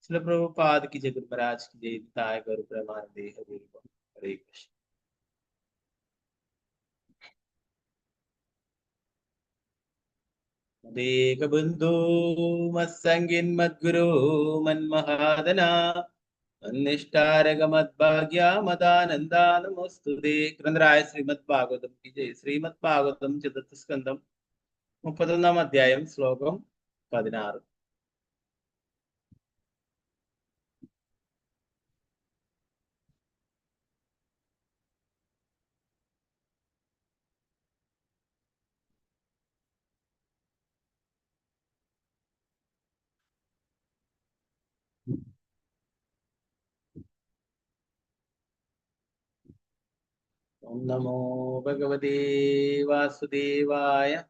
श्रील प्रभुपाद की जय, गुरु महाराज की जय, ताय गुरु प्रेमानंदे हरि बोल। हरे कृष्ण। देक बंधु मत्संगिन मद्गुरु मन्महादना अन्निष्टारग मद्भाग्या मदानंदा नमोस्तुते। ഗ്രന്ഥരായ ശ്രീമദ് ഭാഗവതം की जय। ശ്രീമദ് ഭാഗവതം ചതുർത്ഥ സ്കന്ധം 31 അധ്യായം ശ്ലോകം 16. ഓം നമോ ഭഗവതേ വാസുദേവായ.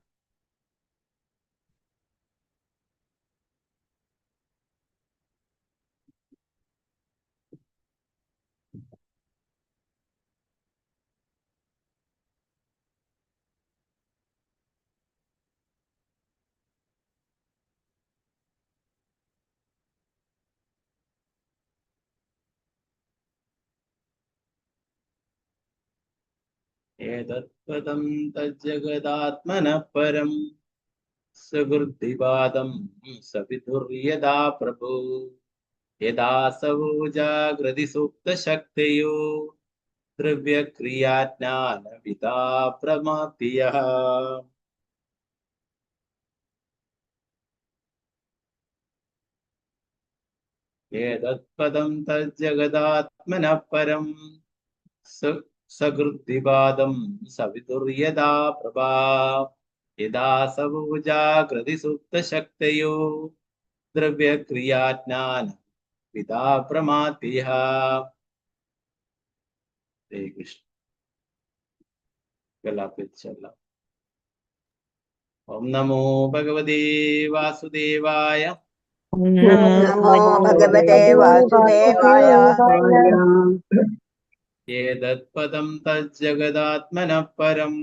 ഏതത്പദം തജ്ജഗദാത്മനഃ പരം സുഹൃദ്വിവാദം സവിതുര്യദാ പ്രഭു യഥാസവോ ജാഗ്രതി സുപ്തശക്തയോ ദ്രവ്യക്രിയാജ്ഞാനവിദാ പ്രമാപ്തിയഃ. ഏതത്പദം തജ്ജഗദാത്മനഃ പരം സകൃദ്വിവാദം സവിതുര്യദാ പ്രഭാ യഥാസവോ ജാഗ്രതി സുപ്തശക്തയോ ദ്രവ്യക്രിയാജ്ഞാനവിദാ പ്രമാപ്തിയഃ. ഹരേ കൃഷ്ണ. ഓം നമോ ഭഗവതേ വാസുദേവായ. നമോ ഭഗവതേ വാസുദേവായ. ഏതത്പദം തജ്ജഗദാത്മനഃ പരം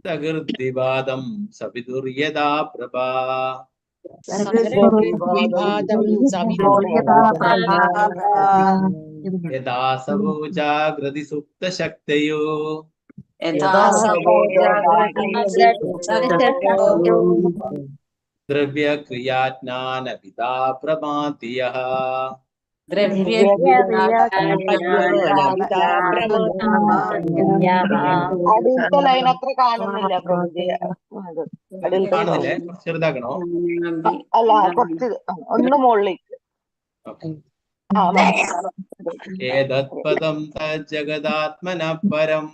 സകൃദ്വിവാദം സവിതുര്യദാ പ്രഭാ യഥാസവോ ജാഗ്രതി സുപ്തശക്തയോ ദ്രവ്യക്രിയാജ്ഞാനവിദാ പ്രമാപ്തിയഃ. അടുത്ത ലൈൻ അത്ര കാണുന്നില്ല പ്രഭുജി. കാണുന്നില്ലേ? ചെറുതാക്കണോ? അല്ല, കുറച്ച് ഒന്ന് മുകളിലേക്ക്. ഏതത്പദം തജ്ജഗദാത്മനഃ പരം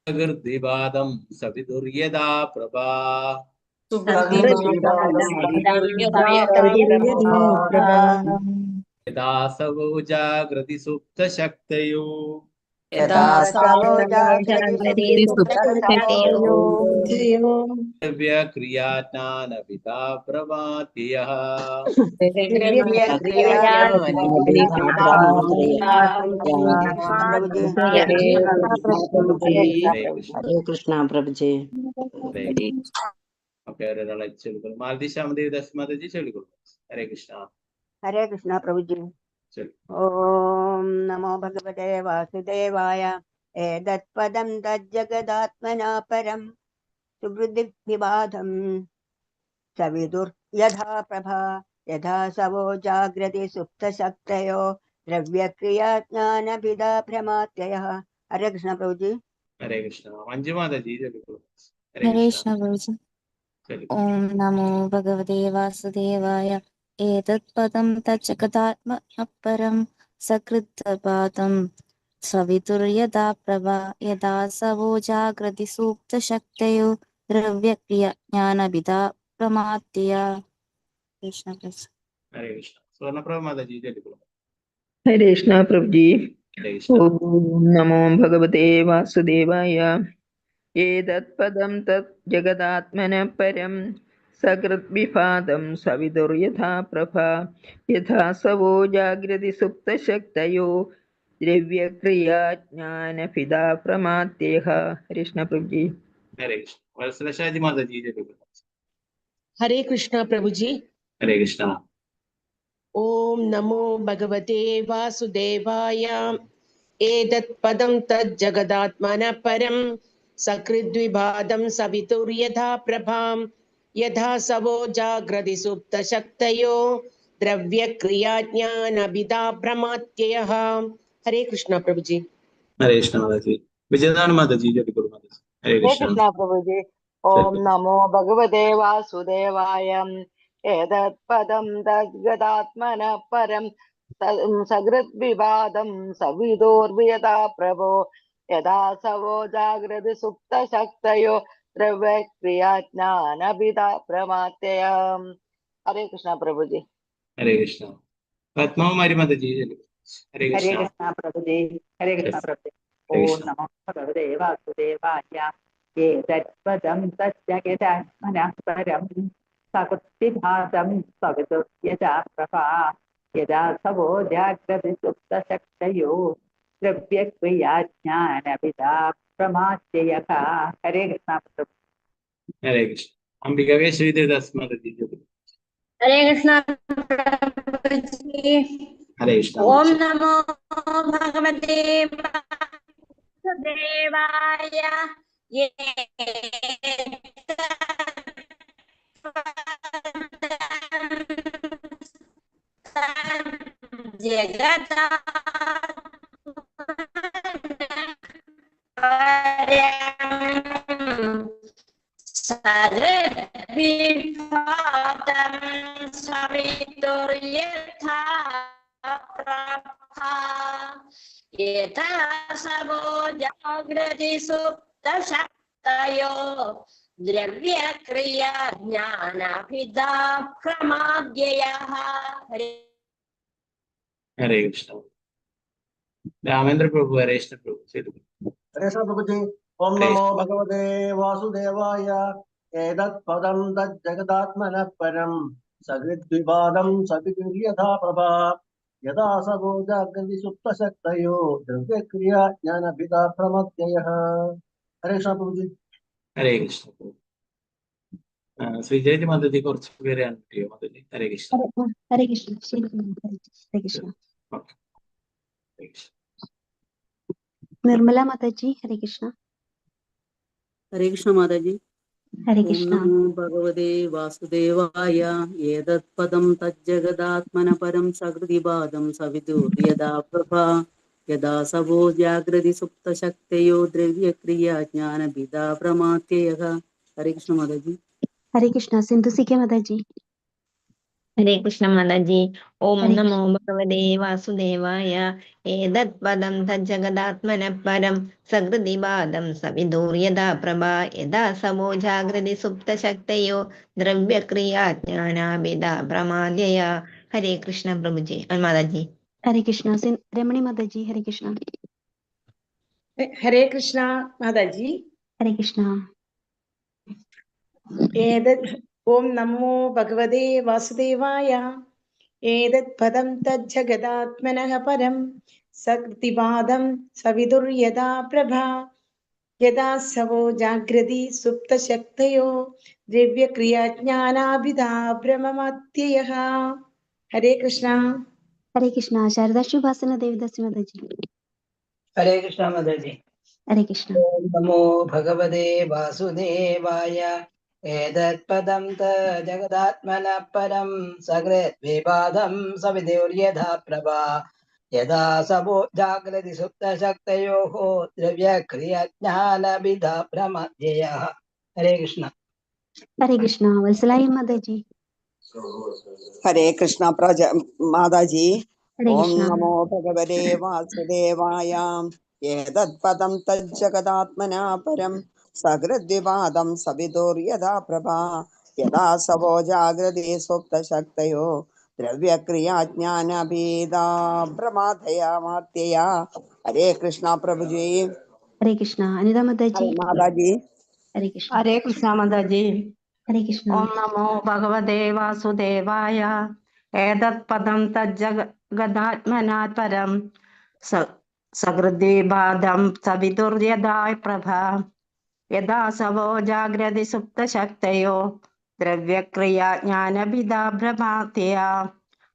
സകൃദ്വിവാദം സവിതുര്യദാ പ്രഭാ യഥാസവോ ജാഗ്രതി സുപ്തശക്തയോ ദ്രവ്യക്രിയാജ്ഞാനവിദാ പ്രമാപ്തിയഃ. കൃഷ്ണ പ്രഭുജി. ഓക്കെ, ഒരാളെ ചൊല്ലിക്കൊള്ളു. മാലതി ശ്യാമദേവി ദശമാതജി ചൊല്ലിക്കൊള്ളു. ഹരേ കൃഷ്ണ. ഹരേ കൃഷ്ണ പ്രഭുജി. ഓം നമോ ഭഗവതേ വാസുദേവായ. ഏതത്പദം തജ്ജഗദാത്മനാ പരം സുഹൃദ്വിവാദം സവിതുർയഥാ പ്രഭാ യഥാസവോ ജാഗ്രതി സുപ്തശക്തയോ ദ്രവ്യക്രിയാജ്ഞാനവിദാ പ്രമാപ്തയഃ. ഹരേ കൃഷ്ണ പ്രഭുജി. ഹരേ കൃഷ്ണ. മഞ്ജുമാതജി ചൊല്ലിക്കൊള്ളു. ഹരേ കൃഷ്ണ പ്രഭുജി. ഓം നമോ ഭഗവതേ വാസുദേവായ. ഏതത്പദം തജ്ജഗദാത്മനഃ പരം സകൃദ്വിവാദം സവിതുര്യദാ പ്രഭാ യഥാസവോ ജാഗ്രതി സുപ്തശക്തയോ ദ്രവ്യക്രിയാജ്ഞാനവിദാ പ്രമാപ്തിയഃ. കൃഷ്ണ കൃഷ്ണ. ഹരേ കൃഷ്ണ. സ്വർണ്ണപ്രഭ മാതാജി ചൊല്ലിക്കൊള്ളു. ഹരേ കൃഷ്ണ പ്രഭുജി. ഹരേ കൃഷ്ണ. ഓം നമോ ഭഗവതേ വാസുദേവായ. ഏതത്പദം തത് ജഗദാത്മനഃ പരം സകൃദ്വിവാദം സവിതുര്യഥാ പ്രഭാ യഥാസവോ ജാഗ്രതി സുപ്തശക്തയോ द्रव्यक्रियाज्ञानभिदा प्रमात्यः। कृष्ण प्रभु जी। हरे कृष्ण। वत्सलशाजी माता जी जय गुरु। हरे कृष्णा प्रभु जी। हरे कृष्ण। ओम नमो भगवते वासुदेवाय। एतत् पदं तज्जगदात्मनः परं सकृद्विभादं सवितुर्यथा प्रभां यथा सवो जाग्रति सुप्तशक्तयो द्रव्यक्रियाज्ञानभिदा प्रमात्ययः। हरे कृष्णा प्रभु जी। हरे कृष्ण माता जी। विजयदान माता जी जय गुरु माता जी। हरे हरे कृष्ण। कृष्ण प्रभु जी। ओम नमो भगवते वासुदेवाय। एतत् पदं तद्गदात्मनः परं सकृद्विवादं सविदुर्यथा प्रभो यदा सवो जागृति सुप्तशक्तयो द्रव्यक्रियाज्ञानभिदा प्रमात्यय। हरे कृष्ण प्रभु जी। हरे कृष्ण। पद्मावती माता जी जय गुरु। हरे हरे कृष्ण। कृष्ण प्रभु जी। हरे कृष्ण प्रभु जी। हरे ओम कृष्ण। नमो भगवते वासुदेवाय। एतत्पदं तज्जगदात्मनः परं सकृद्विभातं सवितुर्यथा प्रभा यदा सवो जाग्रति सुप्तशक्तयो द्रव्यक्रियाज्ञानभिदा प्रमात्ययः। हरे कृष्ण प्रभु। हरे कृष्ण। अंबिका केशरी देवदास माता जी जय गुरु। हरे कृष्ण प्रभु जी। हरे कृष्ण। ओम नमो भगवते वासुदेवाय। ये जगता सर्वविघ्नातं सवितुर्यथा प्रभा यथा सवो जागृति सुप्तशक्तयो द्रव्यक्रिया ज्ञानभिदा प्रमाद्ययः। हरे कृष्ण। रामेंद्र प्रभु हरे कृष्ण प्रभु जय गुरु। हरे कृष्ण प्रभु जी। ओम नमो भगवते वासुदेवाय। एतत् पदं तज्जगदात्मनः परं सकृद्विवादं सवितुर्यथा प्रभा यदा सवो जागृति सुप्तशक्तयो द्रव्यक्रिया ज्ञानभिदा प्रमत्ययः। हरे कृष्ण प्रभु जी। हरे कृष्ण प्रभु। ശ്രീജയതി മാതാജി കുറച്ച് പേരെ അൺമ്യൂട്ട് മാതാജി. ഹരേ കൃഷ്ണ. ഹരേ കൃഷ്ണ. ശരി ഹരേ കൃഷ്ണ. ഓക്കെ. ഹരേ കൃഷ്ണ. നിർമ്മല മാതാജി ഹരേ കൃഷ്ണ. हरे कृष्ण माता जी। ഹരേ ओम കൃഷ്ണ. नमो भगवते वासुदेवाय। एतत्पदं तज्जगदात्मनः परं सकृद्विभातं सवितुर्यथा प्रभा यदा सवो जागृति सुप्तशक्तयो द्रव्यक्रियाज्ञानभिदा प्रमात्ययः। हरे कृष्ण माता जी। ഹരേ കൃഷ്ണ. സിന്ധു സിക്കെ മാതാജി. हरे कृष्ण माता जी। ओम ഹരേ नमो കൃഷ്ണ. भगवते वासुदेवाय। एतत् पदं तज्जगदात्मनः परं सकृद्विभातं सवितुर्यथा प्रभा यदा सवो जागृति सुप्तशक्तयो द्रव्यक्रिया ज्ञानाभिदा प्रमाद्यया। हरे कृष्ण प्रभु जी और माता जी। ഹരേ കൃഷ്ണ. രമണി മാതാജി ഹരേ കൃഷ്ണ. हरे कृष्णा माता जी। ഹരേ കൃഷ്ണ. ओम नमो भगवते वासुदेवाय। एतत् पदं तज्जगदात्मनः परं सकृद्विभातं सवितुर्यथा प्रभा यदा सवो जागृति सुप्तशक्तयो द्रव्यक्रियाज्ञानाभिधा भ्रममात्ययः। हरे कृष्णा। ഹരേ കൃഷ്ണ. ശാരദാ ശുഭാസന ദേവദാസി മാതാജി. हरे कृष्ण माता जी। ഹരേ കൃഷ്ണ. ओम नमो भगवते वासुदेवाय। एतत्पदं तज्जगदात्मनः परं सकृद्विभातं सवितुर्यथा प्रभा यदा सवो जागृति सुप्तशक्तयोः द्रव्यक्रियाज्ञानभिदा प्रमाद्ययः। हरे कृष्ण। ഹരേ കൃഷ്ണ. വത്സലായി മാതാജി. हरे कृष्ण माताजी। ഹരേ ओम കൃഷ്ണ. नमो भगवते वासुदेवाय। एतत्पदं तज्जगदात्मना परं सकृद्विवादं सवितुर्यथा प्रभा यदा सवो जागृति सुप्तशक्तयो द्रव्यक्रियाज्ञानभेदा प्रमादया मात्यया। हरे कृष्ण प्रभु जी। ഹരേ കൃഷ്ണ. അനിത മാതാജി. हरे माताजी। ഹരേ കൃഷ്ണ. हरे कृष्ण माता जी। ഹരേ കൃഷ്ണ. ओम नमो भगवते वासुदेवाय। एतत् पदं तज्जगदात्मना परं സകൃദ്വിഭാതം സവിതുര്യഥാ പ്രഭ യഥാ സവോ ജാഗ്രതി സുപ്തശക്തയോ ദ്രവ്യക്രിയ ജ്ഞാനഭിദാ ഭ്രമാത്യ.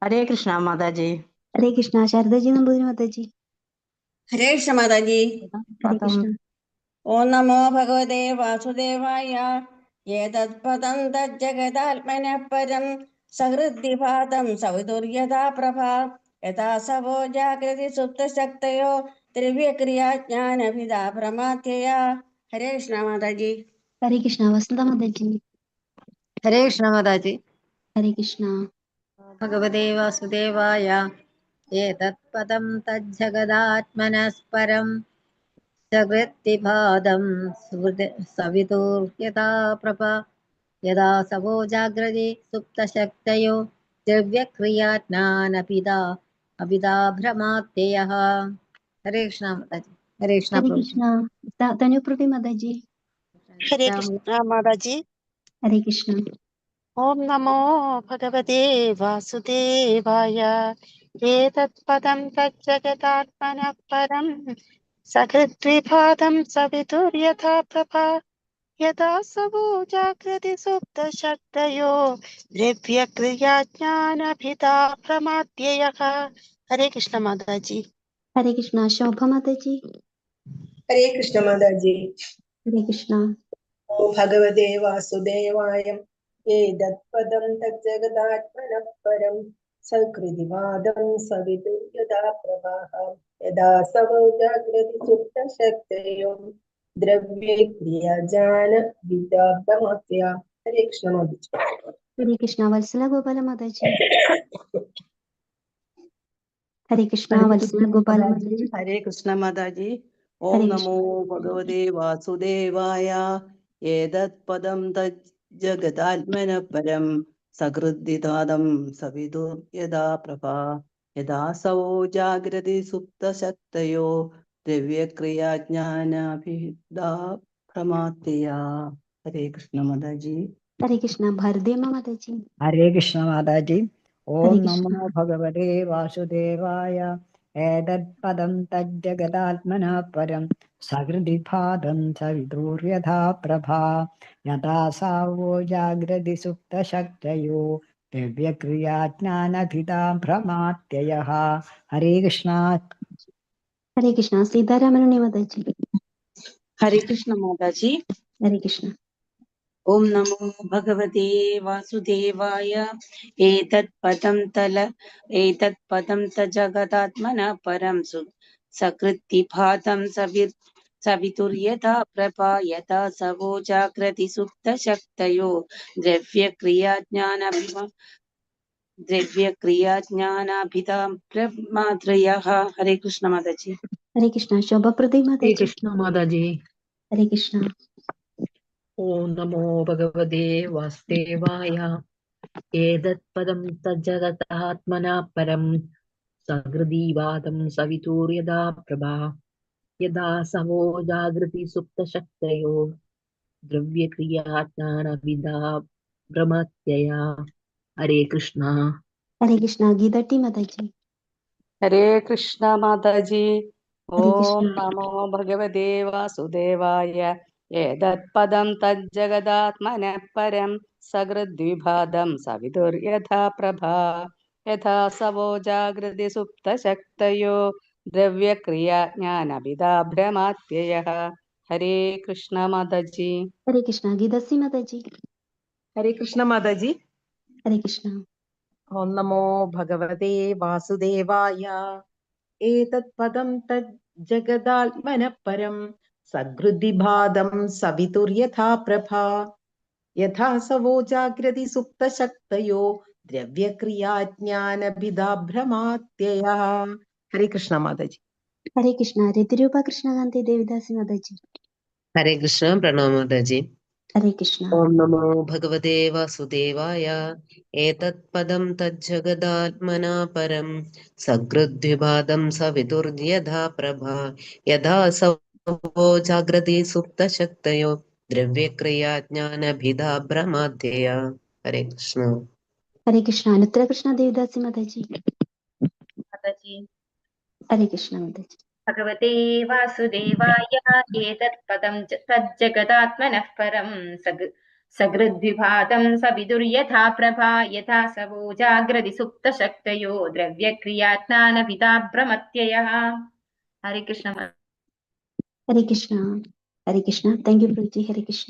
ഹരേ കൃഷ്ണ മാതാജി. ഹരേ കൃഷ്ണ ശാരദാജി നമ്പൂതിരി മാതാജി. ഹരേ കൃഷ്ണ മാതാജി. ഹരേ കൃഷ്ണ. ഓം നമോ ഭഗവതേ വാസുദേവായ. ഏതത് പദം തജ്ജഗദാത്മനഃ പരം സഹൃദ്വിഭാതം സവിതുര്യഥാ പ്രഭ യഥാ സവോ ജാഗ്രതി സുപ്തശക്തയോ ദ്രവ്യക്രിയാ ജ്ഞാനഭിദാ ഭ്രമാത്യയ. ഹരേ കൃഷ്ണ മാതാജി. ഹരേ കൃഷ്ണ വസന്ത മാതാജി. ഹരേ കൃഷ്ണ മാതാജി. ഹരേ കൃഷ്ണ. ഭഗവതേ വാസുദേവായ. ഏതത് പദം തജ്ജഗദാത്മനഃ സകൃദ്വിഭാതം സവിതുര്യഥാ പ്രഭ യഥാ സവോ ജാഗ്രതി സുപ്തശക്തയോ ദ്രവ്യക്രിയാജ്ഞാനഭിദാ ഭ്രമാത്യയഃ. ഹരേ കൃഷ്ണ മാതാജി. ഹരേ കൃഷ്ണ ഹരേ പ്രഭു. കൃഷ്ണ തനുപ്രഭി മാതാജി. ഹരേ കൃഷ്ണ മാതാജി. ഹരേ കൃഷ്ണ. ഓം നമോ ഭഗവതേ വാസുദേവായ. ഏതത് പദം തജ്ജഗദാത്മനഃ പരം സകൃദ്വിഭാതം സവിതുര്യഥാ പ്രഭ യഥാ സവോ ജാഗ്രതി സുപ്തശക്തയോ ദ്രവ്യക്രിയാജ്ഞാനഭിദാ ഭ്രമാത്യയഃ. ഹരേ കൃഷ്ണ മാതാജി. ഹരേ കൃഷ്ണ ശോഭ മാതാജി. ഹരേ കൃഷ്ണ മാതാജി. ഹരേ കൃഷ്ണ. ഓ ഭഗവതേ വാസുദേവായ. ഏതത് പദം തജ്ജഗദാത്മനഃ പരം സകൃതിവാദം സവിതുര്യഥാ പ്രഭാഃ യഥാ സവോ ജാഗ്രതി സുപ്തശക്തയോ ദ്രവ്യക്രിയാജ്ഞാനഭിദാ ഭ്രമാത്യ. ഹരേ കൃഷ്ണ മാതാജി. ഹരേ കൃഷ്ണ വത്സല ഗോപാല മാതാജി. ഹരേ കൃഷ്ണ വത്സല ഗോപാല മാതാജി. ഹരേ കൃഷ്ണ മാതാജി. ഓം ഹരേ നമോ കൃഷ്ണ. ഭഗവതേ വാസുദേവായ. ഏതത് പദം തജ്ജഗദാത്മനഃ പരം സകൃദ്വിധാതം സവിതുര്യഥാ പ്രഭ യഥാ സവോ ജാഗ്രതി സുപ്തശക്തയോ ദ്രവ്യക്രിയാജ്ഞാനഭിദാ ഭ്രമാത്യയ. ഹരേ കൃഷ്ണ മാതാജി. ഹരേ കൃഷ്ണ ഭാരതീയമ്മ മാതാജി. ഹരേ കൃഷ്ണ മാതാജി. ഹരേ ഓം കൃഷ്ണ. നമോ ഭഗവതേ വാസുദേവായ. ഏതത് പദം തജ്ജഗദാത്മനഃ പരം സകൃതിഭാതം സവിതുര്യഥാ പ്രഭ യഥാ സവോ ജാഗ്രതി സുപ്തശക്തയോ ദ്രവ്യക്രിയാജ്ഞാനഭിദാ ഭ്രമാത്യയഃ. ഹരേ കൃഷ്ണ. ഹരേ കൃഷ്ണ സീതാരാമനുണ്ണി മാതാജി. ഹരേ കൃഷ്ണ മാതാജി. ഹരേ കൃഷ്ണ. ഓം നമോ ഭഗവതേ വാസുദേവായ. ഏതത് പദം തജഗദാത്മനഃ പരം സകൃദ്വിഭാതം സവിതുര്യഥാ പ്രഭ യഥാ സവോ ജാഗ്രതി സുപ്തശക്തയോ ദ്രവ്യക്രിയാജ്ഞാനഭിദാ ഭ്രമാത്രയഃ. ഹരേ കൃഷ്ണ മാതാജി. ഹരേ കൃഷ്ണ ശോഭപ്രദേ ഹരേ മാതാജി. കൃഷ്ണ മാതാജി. ഹരേ കൃഷ്ണ. ഓം നമോ ഭഗവതേ വാസുദേവായ. ഏതത് പദം തജ്ജഗദാത്മനഃ പരം സകൃതിവാദം സവിതുര്യഥാ പ്രഭ യഥാ സവോ ജാഗ്രതി സുപ്തശക്തയോ ദ്രവ്യക്രിയാജ്ഞാനഭിദാ ഭ്രമാത്യയ. ഹരേ കൃഷ്ണ. ഹരേ കൃഷ്ണ ഗീതാട്ടി മാതാജി. ഹരേ കൃഷ്ണ മാതാജി. ഹരേ ഓം കൃഷ്ണ. നമോ ഭഗവതേ വാസുദേവായ. ഏതത് പദം തജ്ജഗദാത്മനഃ പരം സകൃദ്വിഭാതം സവിതുര്യഥാ പ്രഭ യഥാ സവോ ജാഗ്രതി സുപ്തശക്തയോ ദ്രവ്യക്രിയാജ്ഞാനഭിദാ ഭ്രമാത്യയഃ. ഹരേ കൃഷ്ണ മാതാജി. ഹരേ കൃഷ്ണ ഗീതാസി മാതാജി. ഹരേ കൃഷ്ണ മാതാജി. ഹരേ കൃഷ്ണ. ഓം നമോ ഭഗവതേ വാസുദേവായ. ഏതത് പദം തജ്ജഗദാത്മനഃ പരം സകൃദ്വിഭാതം സവിതുര്യഥാ പ്രഭ യഥാ സവോ ജാഗ്രതി സുപ്തശക്തയോ ദ്രവ്യക്രിയാജ്ഞാനഭിദാ ഭ്രമാത്യയഃ. ഹരേ കൃഷ്ണ മാതാജി. ഹരേ കൃഷ്ണ രതിരൂപ കൃഷ്ണകാന്തി ദേവിദാസി മാതാജി. ഹരേ കൃഷ്ണ. പ്രണാമ മാതാജി. ഹരേ കൃഷ്ണ. ഓം നമോ ഭഗവതേ വാസുദേവായ. ഏതത് പദം തജ്ജഗദാത്മനാ പരം സകൃദ്വിഭാതം സവിതുര്യഥാ പ്രഭ യഥാ സവോ ജാഗ്രതി സുപ്തശക്തയോ ദ്രവ്യക്രിയാജ്ഞാനഭിദാ ഭ്രമാത്യയ. ഹരേ കൃഷ്ണ. ഹരേ കൃഷ്ണ അനുത്തര കൃഷ്ണ ദേവിദാസി മാതാജി. മാതാജി. ഹരേ കൃഷ്ണ മാതാജി. ഭഗവതേ വാസുദേവായ ഏതത് പദം തജ്ജഗദാത്മനഃ പരം സകൃദ്വിഭാതം സവിതുർയഥാ പ്രഭാ യഥാ സവോ ജാഗ്രതി സുപ്തശക്തയോ ദ്രവ്യക്രിയാജ്ഞാനവിദാഭ്രമത്യയഃ. ഹരേ കൃഷ്ണ. ഹരേ കൃഷ്ണ. ഹരേ കൃഷ്ണ. Thank you Prabhuji. ഹരേ കൃഷ്ണ.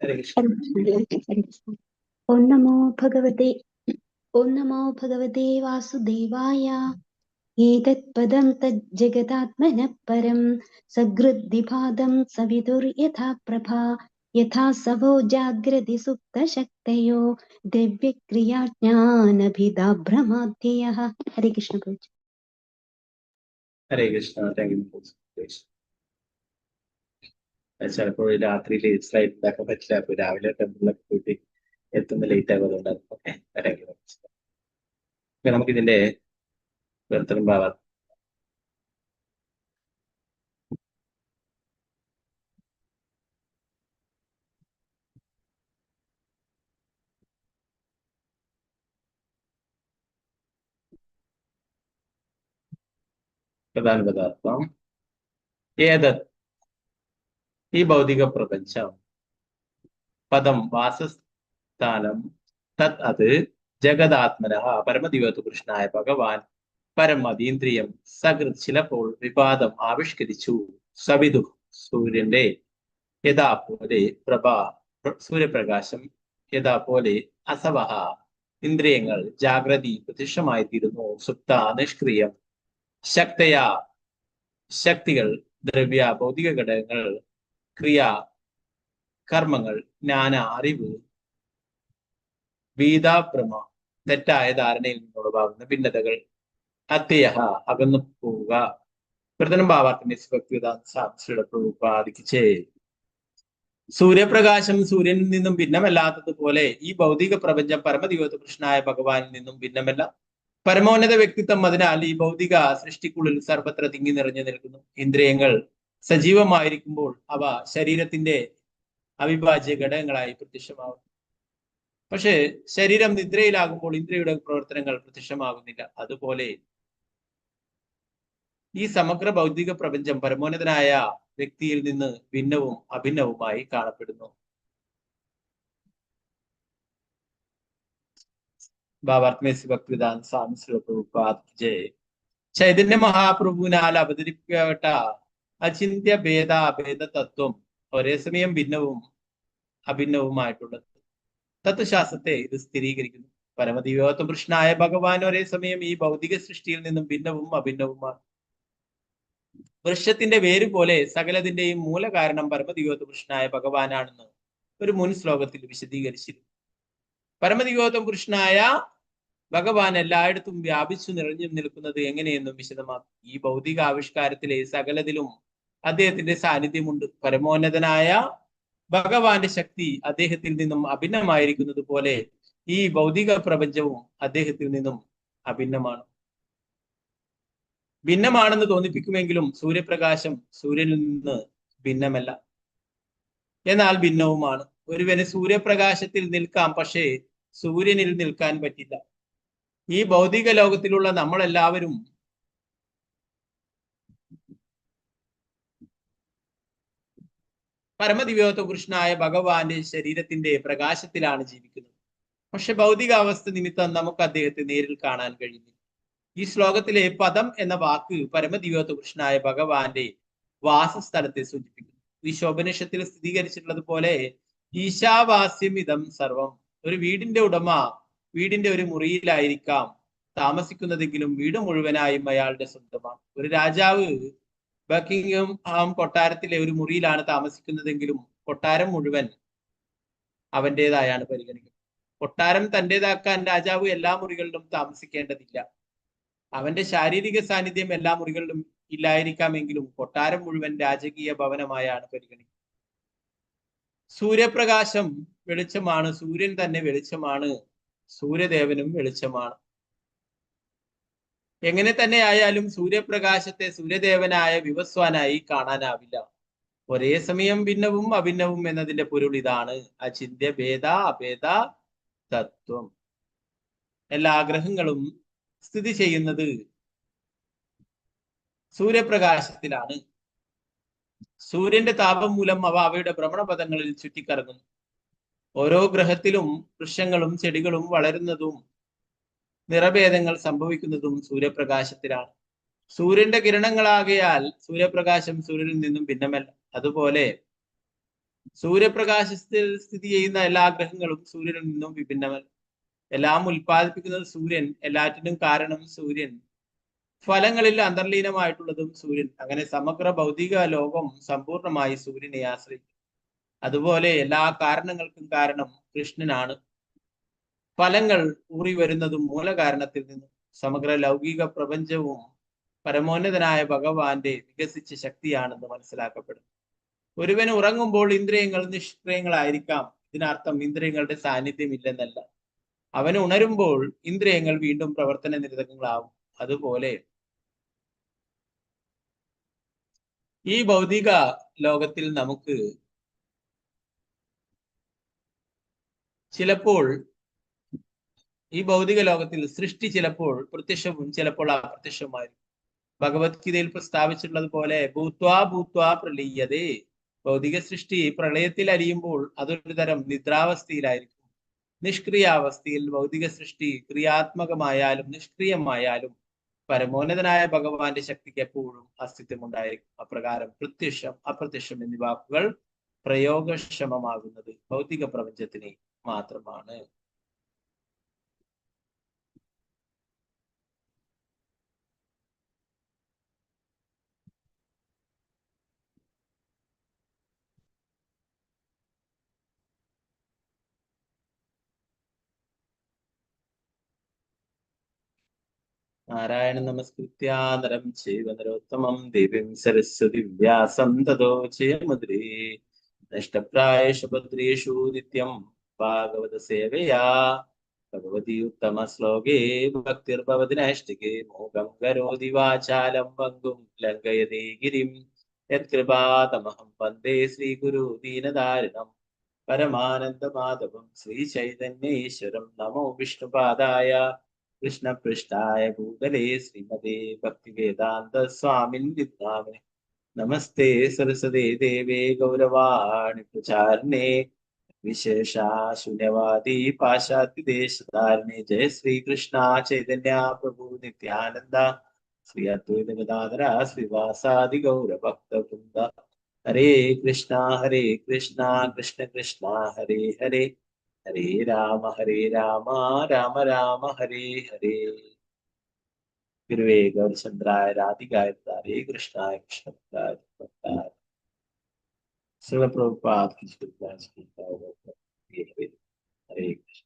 ഹരേ കൃഷ്ണ. ഓം നമോ ഭഗവതേ വാസുദേവായ. ഏതത് പദം തജ്ജഗദാത്മനഃ പരം സകൃദ്വിഭാതം സവിതുർയഥാ പ്രഭാ യഥാ സവോ ജാഗ്രതി സുപ്തശക്തയോ ദ്രവ്യക്രിയാജ്ഞാനഭിദാഭ്രമാദ്യയഃ. ഹരേ കൃഷ്ണ പ്രഭുജി. ഹരേ കൃഷ്ണ. Thank you. ചിലപ്പോൾ രാത്രിയിൽ സ്ലൈഡ് ഉണ്ടാക്കാൻ പറ്റില്ല. അപ്പൊ രാവിലെ ടെമ്പിളിലൊക്കെ പോയിട്ട് എത്തുന്ന ലേറ്റ് ആകുന്നതുകൊണ്ട് ഓക്കെ. നമുക്ക് ഇതിന്റെ ബർത്തനം ഭാവ പ്രധാന പദാർത്ഥം ഏതത് ഈ ഭൗതിക പ്രപഞ്ചം പദം വാസസ്ഥാനം തത് അത് ജഗദാത്മന പരമദിവത്വ കൃഷ്ണനായ ഭഗവാൻ പരമതീന്ദ്രിയം സകൃത് ചിലപ്പോൾ വിവാദം ആവിഷ്കരിച്ചു സവിതു സൂര്യന്റെ യഥാപോലെ സൂര്യപ്രകാശം യഥാപോലെ അസവഹ ഇന്ദ്രിയങ്ങൾ ജാഗ്രതി പ്രത്യക്ഷമായി തീരുന്നു സുപ്ത നിഷ്ക്രിയം ശക്തികൾ ദ്രവ്യ ഭൗതിക ഘടകങ്ങൾ ക്രിയ കർമ്മങ്ങൾ ജ്ഞാന അറിവ് വീതാഭ്രമ തെറ്റായ ധാരണയിൽ നിന്നുളവാകുന്ന ഭിന്നതകൾ അത്യയഹ അകന്നു പോവുക. പ്രധാനം ഭാവാർത്ഥം പ്രതിപാദിച്ചേ സൂര്യപ്രകാശം സൂര്യനിൽ നിന്നും ഭിന്നമല്ലാത്തതുപോലെ ഈ ഭൗതിക പ്രപഞ്ചം പരമദിവ്യ കൃഷ്ണനായ ഭഗവാനിൽ നിന്നും ഭിന്നമല്ല. പരമോന്നത വ്യക്തിത്വം. അതിനാൽ ഈ ഭൗതിക സൃഷ്ടിക്കുള്ളിൽ സർവത്ര തിങ്ങി നിറഞ്ഞു നിൽക്കുന്നു. ഇന്ദ്രിയങ്ങൾ സജീവമായിരിക്കുമ്പോൾ അവ ശരീരത്തിന്റെ അവിഭാജ്യ ഘടകങ്ങളായി പ്രത്യക്ഷമാകുന്നു. പക്ഷെ ശരീരം നിദ്രയിലാകുമ്പോൾ ഇന്ദ്രിയയുടെ പ്രവർത്തനങ്ങൾ പ്രത്യക്ഷമാകുന്നില്ല. അതുപോലെ ഈ സമഗ്ര ഭൗതിക പ്രപഞ്ചം പരമോന്നതനായ വ്യക്തിയിൽ നിന്ന് ഭിന്നവും അഭിന്നവുമായി കാണപ്പെടുന്നു. ചൈതന്യ മഹാപ്രഭുവിനാൽ അവതരിപ്പിക്കപ്പെട്ട അചിന്ത്യ ഭേദ തത്വം ഒരേ സമയം ഭിന്നവും അഭിന്നവുമായിട്ടുള്ളത്. തത്വശാസ്ത്രത്തെ ഇത് സ്ഥിരീകരിക്കുന്നു. പരമദിവ്യോത്തമ കൃഷ്ണനായ ഭഗവാൻ ഒരേ സമയം ഈ ഭൗതിക സൃഷ്ടിയിൽ നിന്നും ഭിന്നവും അഭിന്നവുമാണ്. വൃക്ഷത്തിന്റെ വേര് പോലെ സകലതിന്റെയും മൂലകാരണം പരമദിവ്യോത്തമ കൃഷ്ണനായ ഭഗവാനാണെന്ന് ഒരു മുൻ ശ്ലോകത്തിൽ വിശദീകരിച്ചിരുന്നു. പരമദിവ്യോത്തമ കൃഷ്ണനായ ഭഗവാൻ എല്ലായിടത്തും വ്യാപിച്ചു നിറഞ്ഞു നിൽക്കുന്നത് എങ്ങനെയെന്നും വിശദമാക്കും. ഈ ഭൗതിക ആവിഷ്കാരത്തിലെ സകലതിലും അദ്ദേഹത്തിന്റെ സാന്നിധ്യമുണ്ട്. പരമോന്നതനായ ഭഗവാന്റെ ശക്തി അദ്ദേഹത്തിൽ നിന്നും അഭിന്നമായിരിക്കുന്നത് പോലെ ഈ ഭൗതിക പ്രപഞ്ചവും അദ്ദേഹത്തിൽ നിന്നും അഭിന്നമാണ്. ഭിന്നമാണെന്ന് തോന്നിപ്പിക്കുമെങ്കിലും സൂര്യപ്രകാശം സൂര്യനിൽ നിന്ന് ഭിന്നമല്ല, എന്നാൽ ഭിന്നവുമാണ്. ഒരുവന് സൂര്യപ്രകാശത്തിൽ നിൽക്കാം, പക്ഷേ സൂര്യനിൽ നിൽക്കാൻ പറ്റില്ല. ഈ ഭൗതിക ലോകത്തിലുള്ള നമ്മളെല്ലാവരും പരമദിവ്യോത്തമ കൃഷ്ണനായ ഭഗവാന്റെ ശരീരത്തിന്റെ പ്രകാശത്തിലാണ് ജീവിക്കുന്നത്. പക്ഷെ ഭൗതിക അവസ്ഥ നിമിത്തം നമുക്ക് അദ്ദേഹത്തെ നേരിൽ കാണാൻ കഴിയുന്നില്ല. ഈ ശ്ലോകത്തിലെ പദം എന്ന വാക്ക് പരമദിവ്യോത്തമ കൃഷ്ണനായ ഭഗവാന്റെ വാസസ്ഥലത്തെ സൂചിപ്പിക്കുന്നു. ഈ ശോഭനിഷത്തിൽ സ്ഥിരീകരിച്ചിട്ടുള്ളത് പോലെ ഈശാവാസ്യം ഇതം സർവം. ഒരു വീടിന്റെ ഉടമ വീടിന്റെ ഒരു മുറിയിലായിരിക്കാം താമസിക്കുന്നതെങ്കിലും വീട് മുഴുവനായും അയാളുടെ സ്വന്തമാണ്. ഒരു രാജാവ് ബക്കിംഗ്ഹാം കൊട്ടാരത്തിലെ ഒരു മുറിയിലാണ് താമസിക്കുന്നതെങ്കിലും കൊട്ടാരം മുഴുവൻ അവൻ്റെതായാണ് പരിഗണിക്കുന്നത്. കൊട്ടാരം തൻ്റെതാക്കാൻ രാജാവ് എല്ലാ മുറികളിലും താമസിക്കേണ്ടതില്ല. അവന്റെ ശാരീരിക സാന്നിധ്യം എല്ലാ മുറികളിലും ഇല്ലായിരിക്കാമെങ്കിലും കൊട്ടാരം മുഴുവൻ രാജകീയ ഭവനമായാണ് പരിഗണിക്കുന്നത്. സൂര്യപ്രകാശം വെളിച്ചമാണ്, സൂര്യൻ തന്നെ വെളിച്ചമാണ്, സൂര്യദേവനും വെളിച്ചമാണ്. എങ്ങനെ തന്നെ ആയാലും സൂര്യപ്രകാശത്തെ സൂര്യദേവനായ വിവസ്വാനായി കാണാനാവില്ല. ഒരേ സമയം ഭിന്നവും അഭിന്നവും എന്നതിന്റെ പൊരുൾ ഇതാണ്. അചിന്ത്യ ഭേദ അഭേദ തത്വം. എല്ലാ ഗ്രഹങ്ങളും സ്ഥിതി ചെയ്യുന്നത് സൂര്യപ്രകാശത്തിലാണ്. സൂര്യന്റെ താപം മൂലം അവ അവയുടെ ഭ്രമണപഥങ്ങളിൽ ചുറ്റിക്കറങ്ങുന്നു. ഓരോ ഗ്രഹത്തിലും വൃക്ഷങ്ങളും ചെടികളും വളരുന്നതും നിറഭേദങ്ങൾ സംഭവിക്കുന്നതും സൂര്യപ്രകാശത്തിലാണ്. സൂര്യന്റെ കിരണങ്ങളാകയാൽ സൂര്യപ്രകാശം സൂര്യനിൽ നിന്നും ഭിന്നമല്ല. അതുപോലെ സൂര്യപ്രകാശത്തിൽ സ്ഥിതി ചെയ്യുന്ന എല്ലാ ഗ്രഹങ്ങളും സൂര്യനിൽ നിന്നും വിഭിന്നമല്ല. എല്ലാം ഉൽപ്പാദിപ്പിക്കുന്നത് സൂര്യൻ, എല്ലാറ്റിനും കാരണം സൂര്യൻ, ഫലങ്ങളിൽ അന്തർലീനമായിട്ടുള്ളതും സൂര്യൻ. അങ്ങനെ സമഗ്ര ഭൗതിക ലോകം സമ്പൂർണമായി സൂര്യനെ ആശ്രയിക്കും. അതുപോലെ എല്ലാ കാരണങ്ങൾക്കും കാരണം കൃഷ്ണനാണ്. ഫലങ്ങൾ ഊറി വരുന്നതും മൂലകാരണത്തിൽ നിന്നും. സമഗ്ര ലൗകിക പ്രപഞ്ചവും പരമോന്നതനായ ഭഗവാന്റെ വികസിച്ച ശക്തിയാണെന്ന് മനസ്സിലാക്കപ്പെടുന്നു. ഒരുവൻ ഉറങ്ങുമ്പോൾ ഇന്ദ്രിയങ്ങൾ നിഷ്ക്രിയങ്ങളായിരിക്കാം. ഇതിനർത്ഥം ഇന്ദ്രിയങ്ങളുടെ സാന്നിധ്യം ഇല്ലെന്നല്ല. അവൻ ഉണരുമ്പോൾ ഇന്ദ്രിയങ്ങൾ വീണ്ടും പ്രവർത്തന നിരതങ്ങളാവും. അതുപോലെ ഈ ഭൗതിക ലോകത്തിൽ നമുക്ക് ചിലപ്പോൾ സൃഷ്ടി ചിലപ്പോൾ പ്രത്യക്ഷവും ചിലപ്പോൾ അപ്രത്യക്ഷവുമായിരിക്കും. ഭഗവത്ഗീതയിൽ പ്രസ്താവിച്ചിട്ടുള്ളതുപോലെ ഭൂത്വാ ഭൂത്വാ പ്രലീയതേ. ഭൗതിക സൃഷ്ടി പ്രളയത്തിൽ അലിയുമ്പോൾ അതൊരു തരം നിദ്രാവസ്ഥയിലായിരിക്കും. നിഷ്ക്രിയാവസ്ഥയിൽ ഭൗതിക സൃഷ്ടി ക്രിയാത്മകമായാലും നിഷ്ക്രിയമായാലും പരമോന്നതനായ ഭഗവാന്റെ ശക്തിക്ക് എപ്പോഴും അസ്തിത്വമുണ്ടായിരിക്കും. അപ്രകാരം പ്രത്യക്ഷം അപ്രത്യക്ഷം എന്നീ വാക്കുകൾ പ്രയോഗക്ഷമമാകുന്നത് ഭൗതിക പ്രപഞ്ചത്തിന് മാത്രമാണ്. നാരായണ നമസ്കൃത്യ നരം ചൈവ നരോത്തമം ദേവീം സരസ്വതി വ്യാസം തതോ ജയമുദ്രേ. നഷ്ടപ്രായേഷു ഭദ്രേഷു നിത്യം ഭാഗവത സേവയാ. ഭഗവതി ഉത്തമ ശ്ലോകേ ഭക്തിർഭവതി നൈഷ്ഠികേ. മോഹം കരോതി വാചാലം പങ്കും ലംഘയതേ ഗിരിം. യത്കൃപാതമഹം വന്ദേ ശ്രീഗുരു ദീനദാരിണം പരമാനന്ദമാധവം ശ്രീചൈതന്യേശ്വരം. നമോ വിഷ്ണുപാദായ കൃഷ്ണപൃഷ്ഠായ ഭൂതലേ ശ്രീമതേ ഭക്തിവേദാന്ത സ്വാമിൻ വിദ്യാമേ. നമസ്തേ സരസ്വതേ ദേവേ ഗൗരവാണി പ്രചാരിണേ വിശേഷാശൂന്യവാദി പാശ്ചാത്യദേശധാരിണേ. ജയ ശ്രീകൃഷ്ണ ചൈതന്യ പ്രഭു നിത്യാനന്ദ ശ്രീ അദ്വൈത ഗദാധര ശ്രീവാസാദി ഗൗരഭക്തവൃന്ദ. ഹരേ കൃഷ്ണ കൃഷ്ണ കൃഷ്ണ ഹരേ ഹരേ, ഹരേ രാമ രാമ രാമ ഹരേ ഹരേ. ഗുരുവേ ഗൗരചന്ദ്രായ രാധികായ ഹരേ കൃഷ്ണായ കൃഷ്ണഭക്തായ ഭക്തായ. ശ്രീല പ്രഭുപാദ ഹരേ കൃഷ്ണ.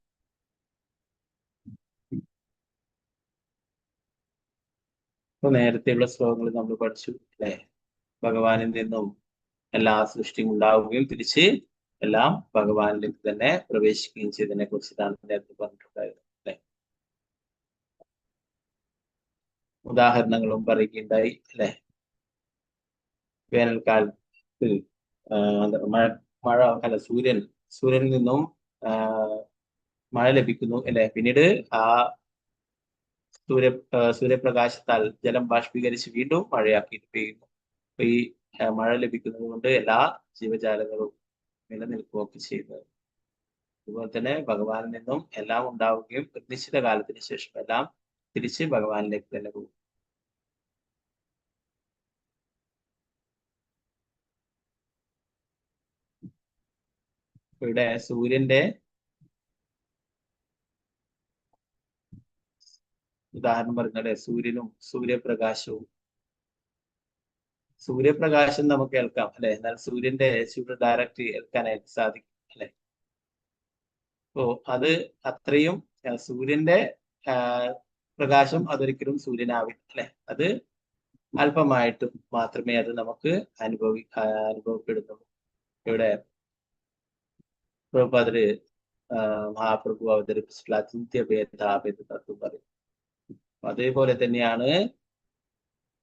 ഇപ്പൊ നേരത്തെയുള്ള ശ്ലോകങ്ങൾ നമ്മൾ പഠിച്ചു അല്ലെ? ഭഗവാനിൽ നിന്നും എല്ലാ സൃഷ്ടിയും ഉണ്ടാവുകയും തിരിച്ച് എല്ലാം ഭഗവാനിലേക്ക് തന്നെ പ്രവേശിക്കുകയും ചെയ്തതിനെ കുറിച്ചിട്ടാണ് നേരത്തെ പറഞ്ഞിട്ടുണ്ടായത് അല്ലെ? ഉദാഹരണങ്ങളും പറയുകയുണ്ടായി അല്ലെ? വേനൽക്കാലത്ത് സൂര്യനിൽ നിന്നും മഴ ലഭിക്കുന്നു അല്ലെ? പിന്നീട് ആ സൂര്യപ്രകാശത്താൽ ജലം ബാഷ്പീകരിച്ച് വീണ്ടും മഴയാക്കിയിട്ട് പെയ്യുന്നു. അപ്പൊ ഈ മഴ ലഭിക്കുന്നത് കൊണ്ട് എല്ലാ ജീവജാലങ്ങളും നിലനിൽക്കുകയൊക്കെ ചെയ്യുന്നത്. അതുപോലെ തന്നെ ഭഗവാനിൽ നിന്നും എല്ലാം ഉണ്ടാവുകയും നിശ്ചിത കാലത്തിന് ശേഷം എല്ലാം തിരിച്ച് ഭഗവാനിലേക്ക് തന്നെ പോകും. ഇവിടെ സൂര്യന്റെ ഉദാഹരണം പറഞ്ഞാല് സൂര്യനും സൂര്യപ്രകാശം നമുക്ക് കേൾക്കാം അല്ലെ? എന്നാൽ സൂര്യന്റെ ചൂട് ഡയറക്റ്റ് ഏൽക്കാനായിട്ട് സാധിക്കും അല്ലെ? അപ്പോ അത് അത്രയും സൂര്യന്റെ പ്രകാശം അതൊരിക്കലും സൂര്യനാവില്ല അല്ലെ? അത് അല്പമായിട്ട് മാത്രമേ അത് നമുക്ക് അനുഭവപ്പെടുന്നുള്ളൂ. ഇവിടെ പ്രഭുപാദര് മഹാപ്രഭു അവതരിപ്പിച്ചിട്ടുള്ള അചിന്ത്യ ഭേദാഭേദ തത്വം പറയും. അതേപോലെ തന്നെയാണ്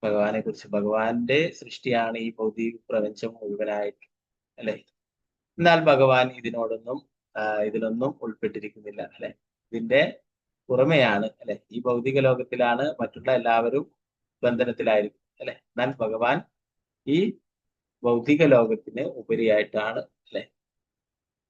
ഭഗവാനെ കുറിച്ച്. ഭഗവാന്റെ സൃഷ്ടിയാണ് ഈ ഭൗതിക പ്രപഞ്ചം മുഴുവനായിട്ട്, അല്ലെ? എന്നാൽ ഭഗവാൻ ഇതിലൊന്നും ഉൾപ്പെട്ടിരിക്കുന്നില്ല, അല്ലെ? ഇതിന്റെ പുറമെയാണ്, അല്ലെ? ഈ ഭൗതിക ലോകത്തിലാണ് മറ്റുള്ള എല്ലാവരും ബന്ധനത്തിലായിരിക്കും, അല്ലെ? എന്നാൽ ഭഗവാൻ ഈ ഭൗതിക ലോകത്തിന് ഉപരിയായിട്ടാണ്, അല്ലെ?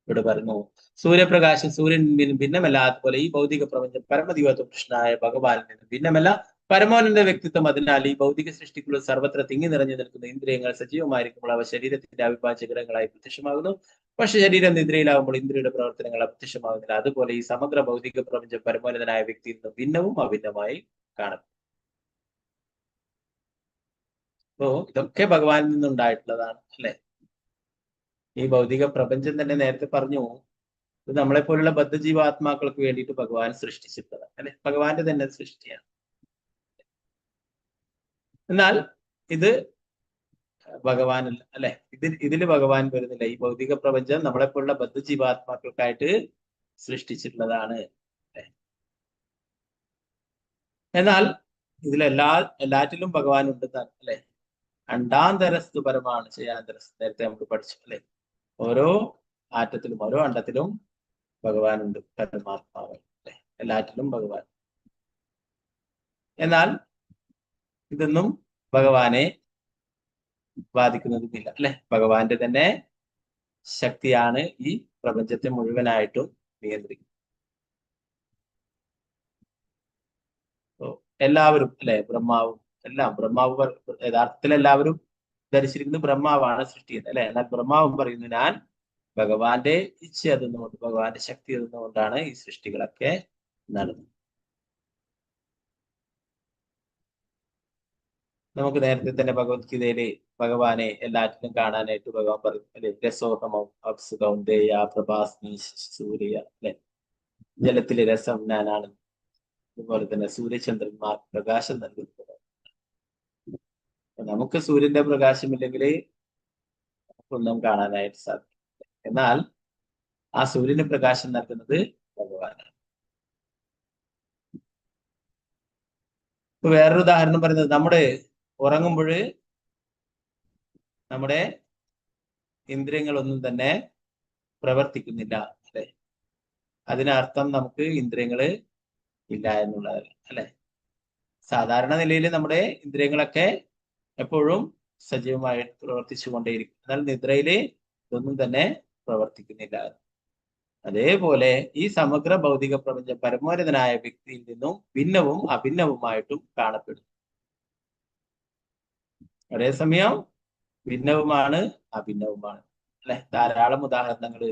ഇവിടെ പറഞ്ഞു സൂര്യപ്രകാശം സൂര്യൻ ഭിന്നമല്ലാത്തതുപോലെ ഈ ഭൗതിക പ്രപഞ്ചം പരമദിവത്വ കൃഷ്ണനായ ഭഗവാനിൽ നിന്ന് ഭിന്നമല്ല. പരമോന്നത വ്യക്തിത്വം. അതിനാൽ ഈ ഭൗതിക സൃഷ്ടിക്കുള്ള സർവത്ര തിങ്ങി നിറഞ്ഞു നിൽക്കുന്ന ഇന്ദ്രിയങ്ങൾ സജീവമായിരിക്കുമ്പോൾ അവ ശരീരത്തിന്റെ അവിഭാജ്യ ഘടകങ്ങളായി പ്രത്യക്ഷമാകുന്നു. പക്ഷെ ശരീരം നിദ്രയിലാകുമ്പോൾ ഇന്ദ്രിയുടെ പ്രവർത്തനങ്ങൾ അപ്രത്യക്ഷമാകുന്നില്ല. അതുപോലെ ഈ സമഗ്ര ഭൗതിക പ്രപഞ്ചം പരമോന്നതനായ വ്യക്തിയിൽ നിന്ന് ഭിന്നവും അഭിന്നമായി കാണും. അപ്പോ ഇതൊക്കെ ഭഗവാനിൽ നിന്നുണ്ടായിട്ടുള്ളതാണ്, അല്ലെ? ഈ ഭൗതിക പ്രപഞ്ചം തന്നെ നേരത്തെ പറഞ്ഞു, ഇത് നമ്മളെ പോലുള്ള ബദ്ധജീവാത്മാക്കൾക്ക് വേണ്ടിയിട്ട് ഭഗവാൻ സൃഷ്ടിച്ചിട്ടുള്ളത്, അല്ലെ? ഭഗവാന്റെ തന്നെ സൃഷ്ടിയാണ്. എന്നാൽ ഇത് ഭഗവാനല്ല, അല്ലെ? ഇതില് ഭഗവാൻ വരുന്നില്ല. ഈ ഭൗതിക പ്രപഞ്ചം നമ്മളെ പോലുള്ള ബദ്ധജീവാത്മാക്കൾക്കായിട്ട് സൃഷ്ടിച്ചിട്ടുള്ളതാണ്, അല്ലെ? എന്നാൽ എല്ലാറ്റിലും ഭഗവാൻ ഉണ്ട്, അല്ലെ? അണ്ടാന്തരസ്തു പരമാണ് ചെയ്യാന്തരസ്തു. നേരത്തെ നമുക്ക് പഠിച്ചു, അല്ലെ? ഓരോ ആറ്റത്തിലും ഓരോ അണ്ടത്തിലും ഭഗവാനുണ്ട്, പരമാത്മാവ്, അല്ലെ? എല്ലാറ്റിലും ഭഗവാൻ. എന്നാൽ ഇതൊന്നും ഭഗവാനെ ബാധിക്കുന്നതുമില്ല, അല്ലെ? ഭഗവാന്റെ തന്നെ ശക്തിയാണ് ഈ പ്രപഞ്ചത്തെ മുഴുവനായിട്ടും നിയന്ത്രിക്കുന്നത്. എല്ലാവരും, അല്ലെ? ബ്രഹ്മാവ് യഥാർത്ഥത്തിൽ എല്ലാവരും ധരിച്ചിരിക്കുന്നത് ബ്രഹ്മാവാണ് സൃഷ്ടി ചെയ്യുന്നത്, അല്ലെ? എന്നാൽ ബ്രഹ്മാവും പറയുന്നു, ഞാൻ ഭഗവാന്റെ ഇച്ഛ എതുന്നുകൊണ്ട്, ഭഗവാന്റെ ശക്തി എതുന്നുകൊണ്ടാണ് ഈ സൃഷ്ടികളൊക്കെ നടന്നത്. നമുക്ക് നേരത്തെ തന്നെ ഭഗവത്ഗീതയില് ഭഗവാനെ എല്ലാറ്റിലും കാണാനായിട്ട് ഭഗവാൻ പറയും, അല്ലെ? രസോഹമം അപ്സു കൗന്ദേയ പ്രഭാസ്മി സൂര്യ, അല്ലെ? ജലത്തിലെ രസം ഞാനാണ്. അതുപോലെ തന്നെ സൂര്യചന്ദ്രന്മാർ പ്രകാശം നൽകുന്നത്. നമുക്ക് സൂര്യന്റെ പ്രകാശമില്ലെങ്കിൽ ഒന്നും കാണാനായിട്ട് സാധിക്കും. എന്നാൽ ആ സൂര്യന് പ്രകാശം നൽകുന്നത് ഭഗവാനാണ്. ഇപ്പൊ വേറൊരു ഉദാഹരണം പറയുന്നത്, നമ്മുടെ ഉറങ്ങുമ്പോൾ നമ്മുടെ ഇന്ദ്രിയങ്ങളൊന്നും തന്നെ പ്രവർത്തിക്കുന്നില്ല, അല്ലെ? അതിനർത്ഥം നമുക്ക് ഇന്ദ്രിയങ്ങള് ഇല്ല എന്നുള്ളതല്ല, അല്ലെ? സാധാരണ നിലയിൽ നമ്മുടെ ഇന്ദ്രിയങ്ങളൊക്കെ എപ്പോഴും സജീവമായി പ്രവർത്തിച്ചു കൊണ്ടേയിരിക്കും. എന്നാൽ നിദ്രയില് ഇതൊന്നും തന്നെ പ്രവർത്തിക്കുന്നില്ല. അതേപോലെ ഈ സമഗ്ര ഭൗതിക പ്രപഞ്ചം പരമോന്നതനായ വ്യക്തിയിൽ നിന്നും ഭിന്നവും അഭിന്നവുമായിട്ടും കാണപ്പെടുന്നു. ഒരേ സമയം ഭിന്നവുമാണ് അഭിന്നവുമാണ്, അല്ലെ? ധാരാളം ഉദാഹരണങ്ങൾ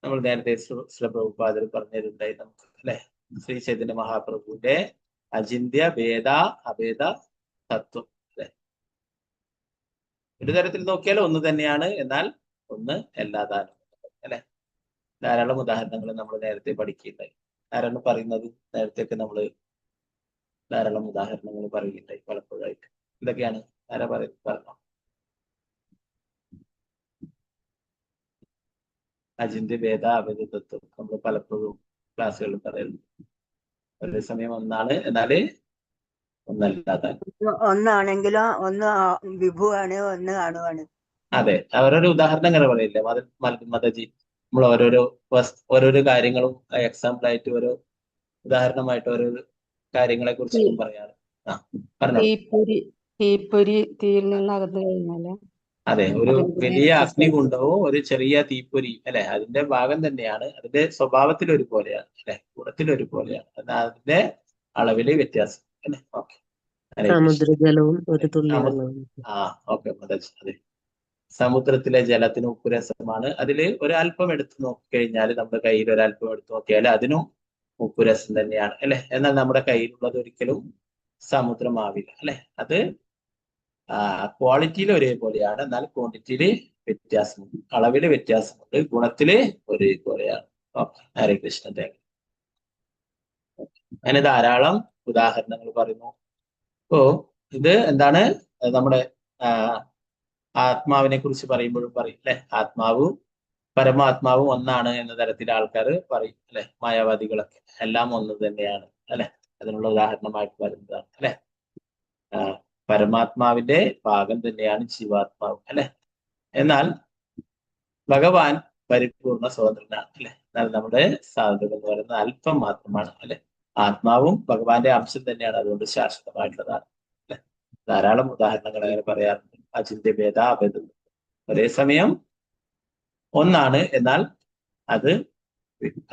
നമ്മൾ നേരത്തെ ശ്രീ പ്രഭുപാദർ പറഞ്ഞിട്ടുണ്ടായി നമുക്ക്, അല്ലെ? ശ്രീ ചൈതന്യ മഹാപ്രഭുവിന്റെ അചിന്ത്യ ഭേദ അഭേദ തത്വം, അല്ലെ? ഒരു തരത്തിൽ നോക്കിയാൽ ഒന്ന് തന്നെയാണ്, എന്നാൽ ഒന്ന് അല്ലാതാണ്, അല്ലെ? ധാരാളം ഉദാഹരണങ്ങൾ നമ്മൾ നേരത്തെ പഠിക്കുകയുണ്ടായി. ആരാണ് പറയുന്നത്? നേരത്തെയൊക്കെ നമ്മൾ ധാരാളം ഉദാഹരണങ്ങൾ പറയുകയുണ്ടായി പലപ്പോഴായിട്ട്. ഇതൊക്കെയാണ് ആരാ പറഞ്ഞോ? അചിന്ത്യ ഭേദ അഭേദ തത്വം നമ്മൾ പലപ്പോഴും ക്ലാസ്സുകളിൽ പറയുന്നു. അതേസമയം ഒന്നാണ്, എന്നാല് ഒന്നല്ലാതാണ്. ഒന്നാണെങ്കിലോ ഒന്ന് വിഭുവാണ്, ഒന്ന് അണുവാണ്. അതെ, അവരൊരു ഉദാഹരണം ഇങ്ങനെ പറയില്ലേ മതജി? നമ്മൾ ഓരോരോ കാര്യങ്ങളും എക്സാമ്പിൾ ആയിട്ട് ഓരോ ഉദാഹരണമായിട്ട് ഓരോ കാര്യങ്ങളെ കുറിച്ചും പറയാറ്. പറഞ്ഞോ. തീപ്പൊരി തീയിൽ നിന്ന് അകന്നു കഴിഞ്ഞാല്, അതെ, ഒരു വലിയ അഗ്നികുണ്ഡവും ഒരു ചെറിയ തീപ്പൊരി, അല്ലെ? അതിന്റെ ഭാഗം തന്നെയാണ്, അതിന്റെ സ്വഭാവത്തിൽ ഒരുപോലെയാണ്, അല്ലെ? ഗുണത്തിലൊരുപോലെയാണ്, എന്നാൽ അതിന്റെ അളവില് വ്യത്യാസം, അല്ലെ? ഓക്കെ. സമുദ്രജലവും ഒരു തുള്ളി വെള്ളവും. ഓക്കെ മതജി. അതെ, സമുദ്രത്തിലെ ജലത്തിന് ഉപ്പുരസമാണ്. അതിൽ ഒരല്പം എടുത്ത് നോക്കിക്കഴിഞ്ഞാൽ, നമ്മുടെ കയ്യിൽ ഒരല്പം എടുത്ത് നോക്കിയാൽ അതിനും ഉപ്പുരസം തന്നെയാണ്, അല്ലെ? എന്നാൽ നമ്മുടെ കയ്യിലുള്ളത് ഒരിക്കലും സമുദ്രമാവില്ല, അല്ലെ? അത് ക്വാളിറ്റിയിൽ ഒരേപോലെയാണ്, എന്നാൽ ക്വാണ്ടിറ്റിയില് വ്യത്യാസമുണ്ട്, അളവില് വ്യത്യാസമുണ്ട്, ഗുണത്തില് ഒരേപോലെയാണ്. ഓക്കെ, ഹരേ കൃഷ്ണ. അങ്ങനെ ധാരാളം ഉദാഹരണങ്ങൾ പറയുന്നു. അപ്പോ ഇത് എന്താണ്? നമ്മുടെ ആത്മാവിനെ കുറിച്ച് പറയുമ്പോഴും പറയും, അല്ലെ? ആത്മാവും പരമാത്മാവും ഒന്നാണ് എന്ന തരത്തിൽ ആൾക്കാർ പറയും, അല്ലെ? മായാവാദികളൊക്കെ എല്ലാം ഒന്ന് തന്നെയാണ്, അല്ലെ? അതിനുള്ള ഉദാഹരണമായിട്ട് വരുന്നതാണ്, അല്ലെ? പരമാത്മാവിന്റെ ഭാഗം തന്നെയാണ് ജീവാത്മാവ് അല്ലെ. എന്നാൽ ഭഗവാൻ പരിപൂർണ സ്വതന്ത്രനാണ് അല്ലെ. എന്നാൽ നമ്മുടെ സ്വാതന്ത്ര്യം എന്ന് പറയുന്നത് അല്പം മാത്രമാണ് അല്ലെ. ആത്മാവും ഭഗവാന്റെ അംശം തന്നെയാണ്, അതുകൊണ്ട് ശാശ്വതമായിട്ടുള്ളതാണ് അല്ലെ. ധാരാളം ഉദാഹരണങ്ങൾ അങ്ങനെ പറയാറുണ്ട്. അചിന്ത്യ ഭേദ അഭേദം, ഒരേ സമയം ഒന്നാണ്, എന്നാൽ അത്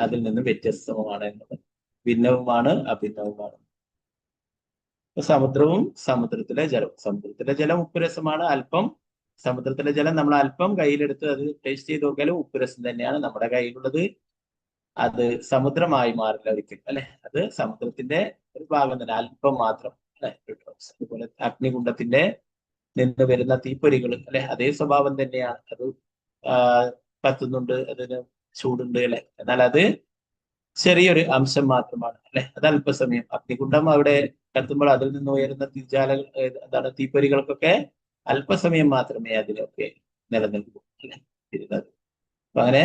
അതിൽ നിന്ന് വ്യത്യസ്തവുമാണ് എന്നുള്ളത്, ഭിന്നവുമാണ് അഭിന്നവുമാണ്. സമുദ്രവും സമുദ്രത്തിലെ ജലവും, സമുദ്രത്തിലെ ജലം ഉപ്പുരസമാണ്. അല്പം സമുദ്രത്തിലെ ജലം നമ്മൾ അല്പം കയ്യിലെടുത്ത് അത് ടേസ്റ്റ് ചെയ്ത് നോക്കിയാലും ഉപ്പുരസം തന്നെയാണ്. നമ്മുടെ കയ്യിലുള്ളത് അത് സമുദ്രമായി മാറില്ല ഒരിക്കലും അല്ലെ. അത് സമുദ്രത്തിന്റെ ഒരു ഭാഗം തന്നെ, അല്പം മാത്രം അല്ലെ. അതുപോലെ അഗ്നികുണ്ഡത്തിന്റെ നിന്ന് വരുന്ന തീപ്പൊരികൾ അല്ലെ, അതേ സ്വഭാവം തന്നെയാണ്. അത് കത്തുന്നുണ്ട്, അതിന് ചൂടുണ്ട് അല്ലെ, എന്നാൽ അത് ചെറിയൊരു അംശം മാത്രമാണ് അല്ലെ. അത് അല്പസമയം. അഗ്നികുണ്ഡം അവിടെ കത്തുമ്പോൾ അതിൽ നിന്ന് ഉയരുന്ന തീജാലകൾ, എന്താണ്, തീപ്പൊരികൾക്കൊക്കെ അല്പസമയം മാത്രമേ അതിലൊക്കെ നിലനിൽക്കൂ അല്ലെ. അപ്പൊ അങ്ങനെ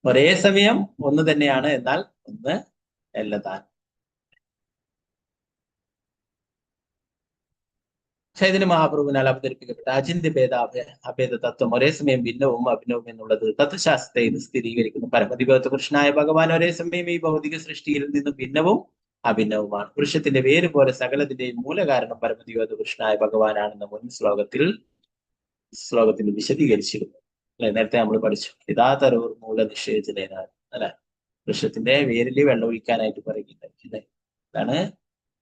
ഒരേ സമയം ഒന്ന് തന്നെയാണ്, എന്നാൽ ഒന്ന് അല്ല താൻ. ചൈതന്യ മഹാപ്രഭുവിനാൽ അവതരിപ്പിക്കപ്പെട്ട അചിന്ത്യ അഭേദ തത്വം, ഒരേ സമയം ഭിന്നവും അഭിനവും എന്നുള്ളത് തത്വശാസ്ത്രത്തെ ഇത് സ്ഥിരീകരിക്കുന്നു. പരമദിവ്യത്വ കൃഷ്ണനായ ഭഗവാൻ ഒരേ സമയം ഈ ഭൗതിക സൃഷ്ടിയിൽ നിന്ന് ഭിന്നവും അഭിന്നവുമാണ്. വൃക്ഷത്തിന്റെ വേര് പോലെ സകലത്തിന്റെയും മൂലകാരണം പരമദിവ്യത്വ കൃഷ്ണനായ ഭഗവാനാണെന്ന് മുൻ ശ്ലോകത്തിൽ വിശദീകരിച്ചിരുന്നു അല്ലെ. നേരത്തെ നമ്മൾ പഠിച്ചു. യഥാതരൂർ മൂല നിഷേചനാണ് അല്ലെ. വൃക്ഷത്തിന്റെ വേരിൽ വെള്ളം ഒഴിക്കാനായിട്ട് പറയുന്നുണ്ട് അല്ലെ. അതാണ്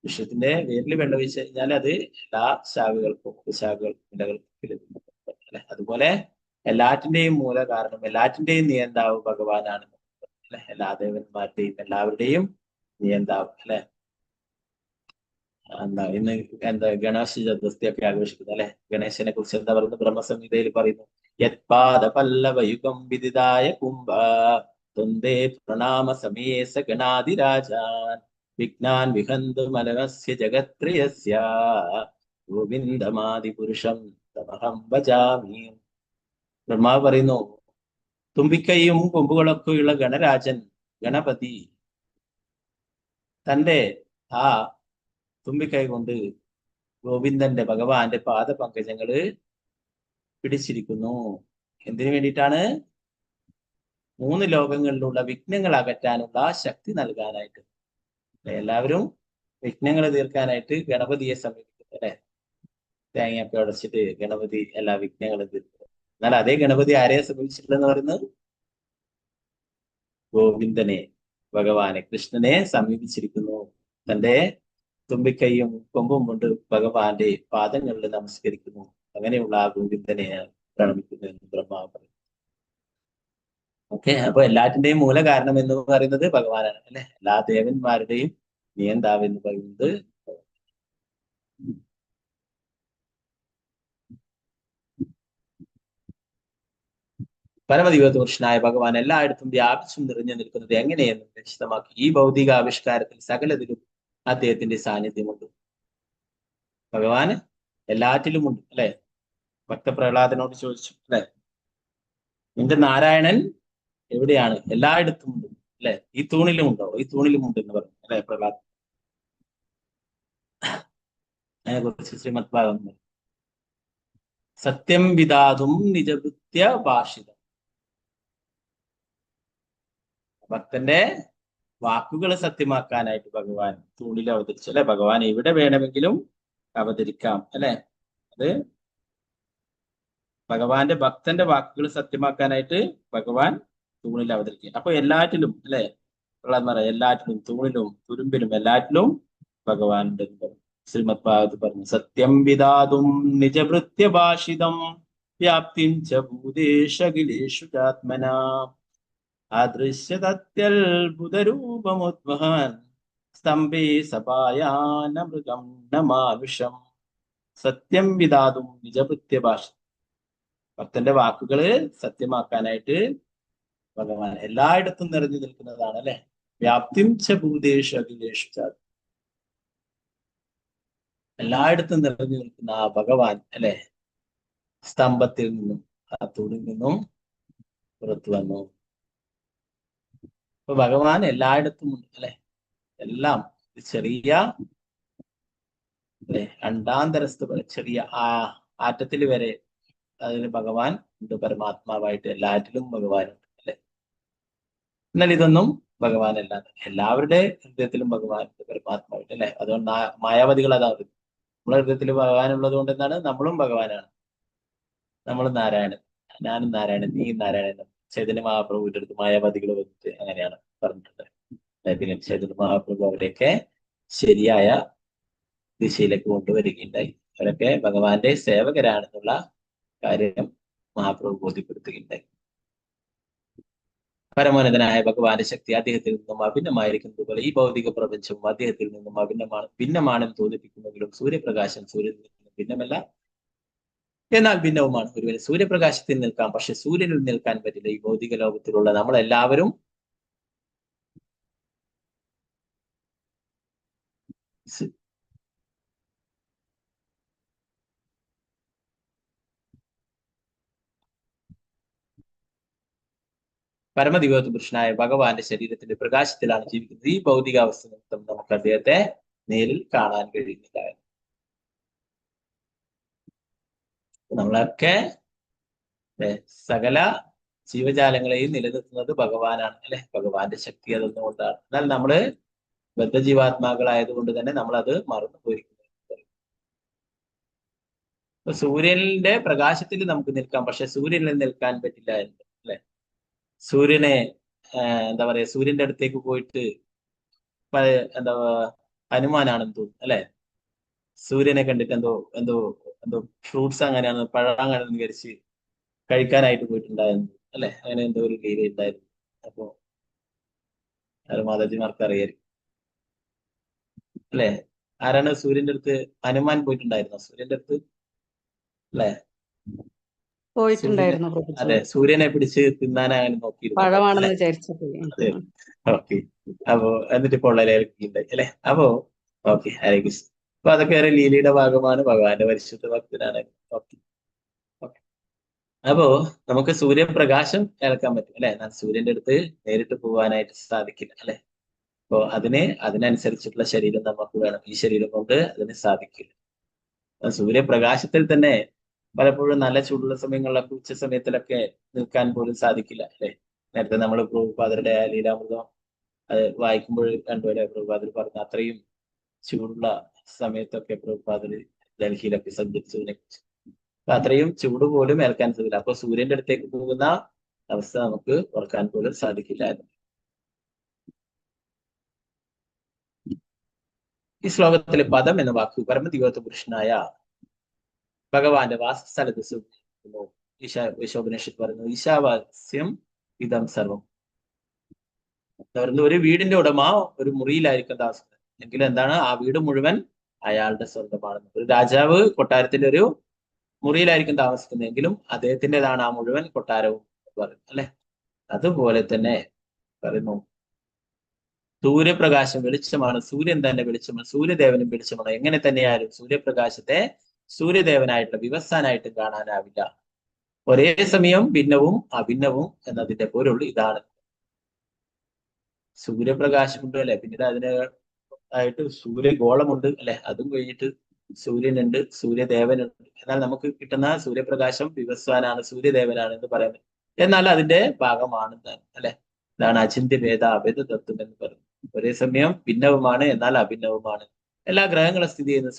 വൃക്ഷത്തിന്റെ വേരിൽ വെള്ളം ഒഴിച്ചു കഴിഞ്ഞാൽ അത് എല്ലാ ശാഖകൾക്കും ഉപശാഖകൾക്കും ഇലകൾക്കും ലഭിക്കുന്നുണ്ട് അല്ലെ. അതുപോലെ എല്ലാറ്റിന്റെയും മൂല കാരണം, എല്ലാറ്റിന്റെയും നിയന്താവ് ഭഗവാനാണ് അല്ലെ. എല്ലാ ദേവന്മാരുടെയും എല്ലാവരുടെയും നിയന്താവ് അല്ലെ. ഇന്ന് ഗണേശ ചതുർത്ഥിയൊക്കെ ആഘോഷിക്കുന്നത് അല്ലെ. ഗണേശനെ കുറിച്ച് എന്താ പറയുന്നത്? ബ്രഹ്മസംഹിതയിൽ പറയുന്നു, യത്പാദ പല്ലവയുഗം വിദിതായ കുംഭ തൊന്തേ പ്രണാമ സമേസ ഗണാതിരാജാൻ വിഘ്നാൻ വിഹന്തു മനമസ്യ ജഗത്രിയസ്യ ഗോവിന്ദമാദി പുരുഷം തമഹം ഭജാമി. ബ്രഹ്മാവ് പറയുന്നു, തുമ്പിക്കൈയും കൊമ്പുകളൊക്കെയുള്ള ഗണരാജൻ ഗണപതി തന്റെ ആ തുമ്പിക്കൈ കൊണ്ട് ഗോവിന്ദന്റെ, ഭഗവാന്റെ പാദപങ്കജങ്ങള് പിടിച്ചിരിക്കുന്നു. എന്തിനു വേണ്ടിയിട്ടാണ്? 3 ലോകങ്ങളിലുള്ള വിഘ്നങ്ങൾ അകറ്റാനുള്ള ശക്തി നൽകാനായിട്ട്. എല്ലാവരും വിഘ്നങ്ങൾ തീർക്കാനായിട്ട് ഗണപതിയെ സമീപിക്കുന്നു അല്ലെ. തേങ്ങയൊക്കെ ഉടച്ചിട്ട് ഗണപതി എല്ലാ വിഘ്നങ്ങളും തീർക്കും. എന്നാൽ അതേ ഗണപതി ആരെയെ സമീപിച്ചിട്ടുണ്ടെന്ന് പറയുന്നത്? ഗോവിന്ദനെ, ഭഗവാനെ, കൃഷ്ണനെ സമീപിച്ചിരിക്കുന്നു. തന്റെ തുമ്പിക്കൈയും കൊമ്പും കൊണ്ട് ഭഗവാന്റെ പാദങ്ങളിൽ നമസ്കരിക്കുന്നു. അങ്ങനെയുള്ള ആ ഗോവിന്ദനെ പ്രണമിക്കുന്നു എന്ന് ബ്രഹ്മാവ് പറയുന്നു. ഓക്കെ, അപ്പൊ എല്ലാറ്റിന്റെയും മൂല കാരണം എന്ന് പറയുന്നത് ഭഗവാനാണ് അല്ലെ. എല്ലാ ദേവന്മാരുടെയും നിയന്താവ് എന്ന് പറയുന്നത് പരമദിവ്യത്വ പുരുഷനായ ഭഗവാൻ എല്ലായിടത്തും വ്യാപിച്ചും നിറഞ്ഞു നിൽക്കുന്നത് എങ്ങനെയെന്ന് വിശദമാക്കി. ഈ ഭൗതിക ആവിഷ്കാരത്തിൽ സകലത്തിലും അദ്ദേഹത്തിന്റെ സാന്നിധ്യമുണ്ട്. ഭഗവാന് എല്ലാറ്റിലും ഉണ്ട് അല്ലെ. ഭക്തപ്രഹ്ലാദനോട് ചോദിച്ചു അല്ലെ, നിന്റെ നാരായണൻ എവിടെയാണ്? എല്ലായിടത്തും ഉണ്ട് അല്ലെ. ഈ തൂണിലും ഉണ്ടോ? ഈ തൂണിലും ഉണ്ട് എന്ന് പറഞ്ഞു അല്ലെ പ്രഹ്ലാദൻ. അതിനെ കുറിച്ച് ശ്രീമദ് ഭാഗവതം, സത്യം വിദാതും നിജകൃത്യ ഭാഷിതം. ഭക്തന്റെ വാക്കുകൾ സത്യമാക്കാനായിട്ട് ഭഗവാൻ തൂണിൽ അവതരിച്ചു അല്ലെ. ഭഗവാൻ എവിടെ വേണമെങ്കിലും അവതരിക്കാം അല്ലെ. അത് ഭഗവാന്റെ ഭക്തന്റെ വാക്കുകൾ സത്യമാക്കാനായിട്ട് ഭഗവാൻ തൂണിൽ അവതരിക്കുക. അപ്പൊ എല്ലാറ്റിലും അല്ലെ, എല്ലാറ്റിലും, തൂണിലും തുരുമ്പിലും എല്ലാറ്റിലും ഭഗവാൻ ഉണ്ട്. ശ്രീമദ് ഭാഗവത് പറഞ്ഞു, സത്യം വിദാതും നിജഭൃത്യ ഭാഷിതം വ്യാപ്തിം ച ഭൂതേഷഖിലേഷു ചാത്മനാ അദൃശ്യതത്യത്ഭുതരൂപമുദ്വഹൻ സ്തംഭേ സപായാനമൃഗം ന മാനുഷം. സത്യം വിദാതും നിജഭൃത്യ ഭാഷ, ഭക്തന്റെ വാക്കുകള് സത്യമാക്കാനായിട്ട് ഭഗവാൻ എല്ലായിടത്തും നിറഞ്ഞു നിൽക്കുന്നതാണ് അല്ലെ. വ്യാപ്തിം ച ഭൂതേഷു അഖിലേഷു ചാത്, എല്ലായിടത്തും നിറഞ്ഞു നിൽക്കുന്ന ആ ഭഗവാൻ അല്ലെ, സ്തംഭത്തിൽ നിന്നും ആ തൂണിൽ നിന്നും പുറത്തു വന്നു. അപ്പൊ ഭഗവാൻ എല്ലായിടത്തും ഉണ്ട് അല്ലെ. എല്ലാം ചെറിയ അല്ലെ? അണ്ടാന്തരസ്ഥ ചെറിയ ആറ്റത്തിൽ വരെ അതിന് ഭഗവാൻ ഉണ്ട്, പരമാത്മാവായിട്ട് എല്ലാറ്റിലും ഭഗവാനുണ്ട് അല്ലെ? എന്നാൽ ഇതൊന്നും ഭഗവാനല്ല. എല്ലാവരുടെ ഹൃദയത്തിലും ഭഗവാൻ പരമാത്മാവായിട്ട് അല്ലെ? അതുകൊണ്ട് മായാവതികൾ അതാവും. നമ്മുടെ ഹൃദയത്തിൽ ഭഗവാൻ ഉള്ളത് കൊണ്ട് എന്താണ്? നമ്മളും ഭഗവാനാണ്. നമ്മളും നാരായണൻ, ഞാനും നാരായണൻ, നീ നാരായണൻ. ചൈതന്യ മഹാപ്രഭുവിന്റെ അടുത്ത് മായാവാദികൾ വന്നിട്ട് അങ്ങനെയാണ് പറഞ്ഞിട്ടുണ്ട്. പിന്നെ ചൈതന്യ മഹാപ്രഭു അവരെയൊക്കെ ശരിയായ ദിശയിലേക്ക് കൊണ്ടുവരികയുണ്ടായി. അവരൊക്കെ ഭഗവാന്റെ സേവകരാണെന്നുള്ള കാര്യം മഹാപ്രഭു ബോധ്യപ്പെടുത്തുകയുണ്ടായി. പരമോന്നതനായ ഭഗവാന്റെ ശക്തി അദ്ദേഹത്തിൽ നിന്നും അഭിന്നമായിരിക്കുന്നത് പോലെ ഈ ഭൗതിക പ്രപഞ്ചവും അദ്ദേഹത്തിൽ നിന്നും ഭിന്നമാണെന്ന് തോന്നിപ്പിക്കുമെങ്കിലും സൂര്യപ്രകാശം സൂര്യനിൽ നിന്നും ഭിന്നമല്ല, എന്നാൽ ഭിന്നവുമാണ്. ഒരുവന് സൂര്യപ്രകാശത്തിൽ നിൽക്കാം, പക്ഷെ സൂര്യനിൽ നിൽക്കാൻ പറ്റില്ല. ഈ ഭൗതിക ലോകത്തിലുള്ള നമ്മളെല്ലാവരും പരമദിവ്യോത്ത പുരുഷനായ ഭഗവാന്റെ ശരീരത്തിന്റെ പ്രകാശത്തിലാണ് ജീവിക്കുന്നത്. ഈ ഭൗതികാവസ്ഥ നിമിത്തം നമുക്ക് അദ്ദേഹത്തെ നേരിൽ കാണാൻ കഴിയുന്നില്ല. നമ്മളൊക്കെ സകല ജീവജാലങ്ങളെയും നിലനിർത്തുന്നത് ഭഗവാനാണ് അല്ലെ? ഭഗവാന്റെ ശക്തി അതൊന്നുകൊണ്ടാണ്. എന്നാൽ നമ്മള് ബദ്ധജീവാത്മാക്കളായതുകൊണ്ട് തന്നെ നമ്മൾ അത് മറന്നു പോയിരിക്കുന്നു. ഇപ്പൊ സൂര്യന്റെ പ്രകാശത്തിൽ നമുക്ക് നിൽക്കാം, പക്ഷെ സൂര്യനിൽ നിൽക്കാൻ പറ്റില്ല എന്ന് അല്ലെ? സൂര്യനെ എന്താ പറയാ, സൂര്യന്റെ അടുത്തേക്ക് പോയിട്ട് എന്താ ഹനുമാനാണെന്ന് തോന്നുന്നു അല്ലെ? സൂര്യനെ കണ്ടിട്ട് എന്തോ എന്തോ എന്തോ ഫ്രൂട്ട്സ് അങ്ങനെയാണ്, പഴം അങ്ങനെയാണെന്ന് വിചാരിച്ച് കഴിക്കാനായിട്ട് പോയിട്ടുണ്ടായിരുന്നു അല്ലെ? അങ്ങനെ എന്തോ ഒരു ലീല ഉണ്ടായിരുന്നു. അപ്പോ മാതാജിമാർക്ക് അറിയായിരിക്കും അല്ലെ? ആരാണ് സൂര്യന്റെ അടുത്ത്? ഹനുമാൻ പോയിട്ടുണ്ടായിരുന്നോ സൂര്യന്റെ അടുത്ത് അല്ലെ? പോയിട്ടുണ്ടായിരുന്നു അതെ, സൂര്യനെ പിടിച്ച് തിന്നാനാണ് നോക്കിയിരുന്നു. പഴമാണെന്ന് വിചാരിച്ചത്. അതെ, ഓക്കെ. അപ്പോ എന്നിട്ട് പൊള്ളലേൽക്കുന്നുണ്ടായി അല്ലെ? അപ്പോ ഓക്കെ, ഹരേ കൃഷ്ണ. അപ്പൊ അതൊക്കെ ഒരു ലീലയുടെ ഭാഗമാണ്, ഭഗവാന്റെ പരിശുദ്ധ ഭക്തനാണ്. Okay okay. അപ്പോ നമുക്ക് സൂര്യപ്രകാശം ഏൽക്കാൻ പറ്റും അല്ലെ? എന്നാൽ സൂര്യന്റെ അടുത്ത് നേരിട്ട് പോകാനായിട്ട് സാധിക്കില്ല അല്ലെ? അപ്പോ അതിനനുസരിച്ചിട്ടുള്ള ശരീരം നമുക്ക് വേണം. ഈ ശരീരം കൊണ്ട് അതിന് സാധിക്കില്ല. സൂര്യപ്രകാശത്തിൽ തന്നെ പലപ്പോഴും നല്ല ചൂടുള്ള സമയങ്ങളിലൊക്കെ ഉച്ച സമയത്തിലൊക്കെ നിൽക്കാൻ പോലും സാധിക്കില്ല അല്ലെ? നേരത്തെ നമ്മൾ പ്രഭുപാദരുടെ ലീലാമൃതം അത് വായിക്കുമ്പോൾ കണ്ടുപോലെ പ്രഭുപാദർ പറഞ്ഞ അത്രയും ചൂടുള്ള സമയത്തൊക്കെ പ്രഭുപാദർ ഡൽഹിയിലൊക്കെ സഞ്ചരിച്ചതിനെ കുറിച്ച്. അപ്പൊ അത്രയും ചൂട് പോലും ഏൽക്കാൻ സാധിക്കില്ല. അപ്പൊ സൂര്യന്റെ അടുത്തേക്ക് പോകുന്ന അവസ്ഥ നമുക്ക് ഓർക്കാൻ പോലും സാധിക്കില്ലായിരുന്നു. ഈ ശ്ലോകത്തിലെ പദം എന്ന വാക്ക് പരമദിവ്യോത്ത പുരുഷനായ ഭഗവാന്റെ വാസസ്ഥലത്ത് സൂചിപ്പിക്കുന്നു. ഈശോപനിഷത്ത് പറയുന്നു, ഈശാവാസ്യം ഇതം സർവം. ഒരു വീടിന്റെ ഉടമ ഒരു മുറിയിലായിരിക്കും താമസിക്കുന്നത് എങ്കിൽ എന്താണ്, ആ വീട് മുഴുവൻ അയാളുടെ സ്വന്തമാണെന്ന്. ഒരു രാജാവ് കൊട്ടാരത്തിന്റെ ഒരു മുറിയിലായിരിക്കും താമസിക്കുന്നതെങ്കിലും അദ്ദേഹത്തിൻ്റെതാണ് ആ മുഴുവൻ കൊട്ടാരവും പറയുന്നു അല്ലെ? അതുപോലെ തന്നെ പറയുന്നു, സൂര്യപ്രകാശം വെളിച്ചമാണ്, സൂര്യൻ തന്നെ വെളിച്ചമാണ്, സൂര്യദേവനും വെളിച്ചമാണ്. എങ്ങനെ തന്നെയായാലും സൂര്യപ്രകാശത്തെ സൂര്യദേവനായിട്ടുള്ള വിവസ്വാനായിട്ടും കാണാനാവില്ല. ഒരേ സമയം ഭിന്നവും അഭിന്നവും എന്നതിന്റെ പൊരുൾ ഇതാണ്. സൂര്യപ്രകാശമുണ്ട് അല്ലെ? പിന്നീട് അതിനായിട്ട് സൂര്യഗോളമുണ്ട് അല്ലെ? അതും കഴിഞ്ഞിട്ട് സൂര്യനുണ്ട്, സൂര്യദേവനുണ്ട്. എന്നാൽ നമുക്ക് കിട്ടുന്ന സൂര്യപ്രകാശം വിവസ്വാനാണ്, സൂര്യദേവനാണ് എന്ന് പറയുന്നത്. എന്നാൽ അതിന്റെ ഭാഗമാണ് അല്ലെ? ഇതാണ് അചിന്ത്യഭേദ അഭേദ തത്വം എന്ന് പറയുന്നത്. ഒരേ സമയം ഭിന്നവുമാണ്, എന്നാൽ അഭിന്നവുമാണ്. എല്ലാ ഗ്രഹങ്ങളും സ്ഥിതി ചെയ്യുന്ന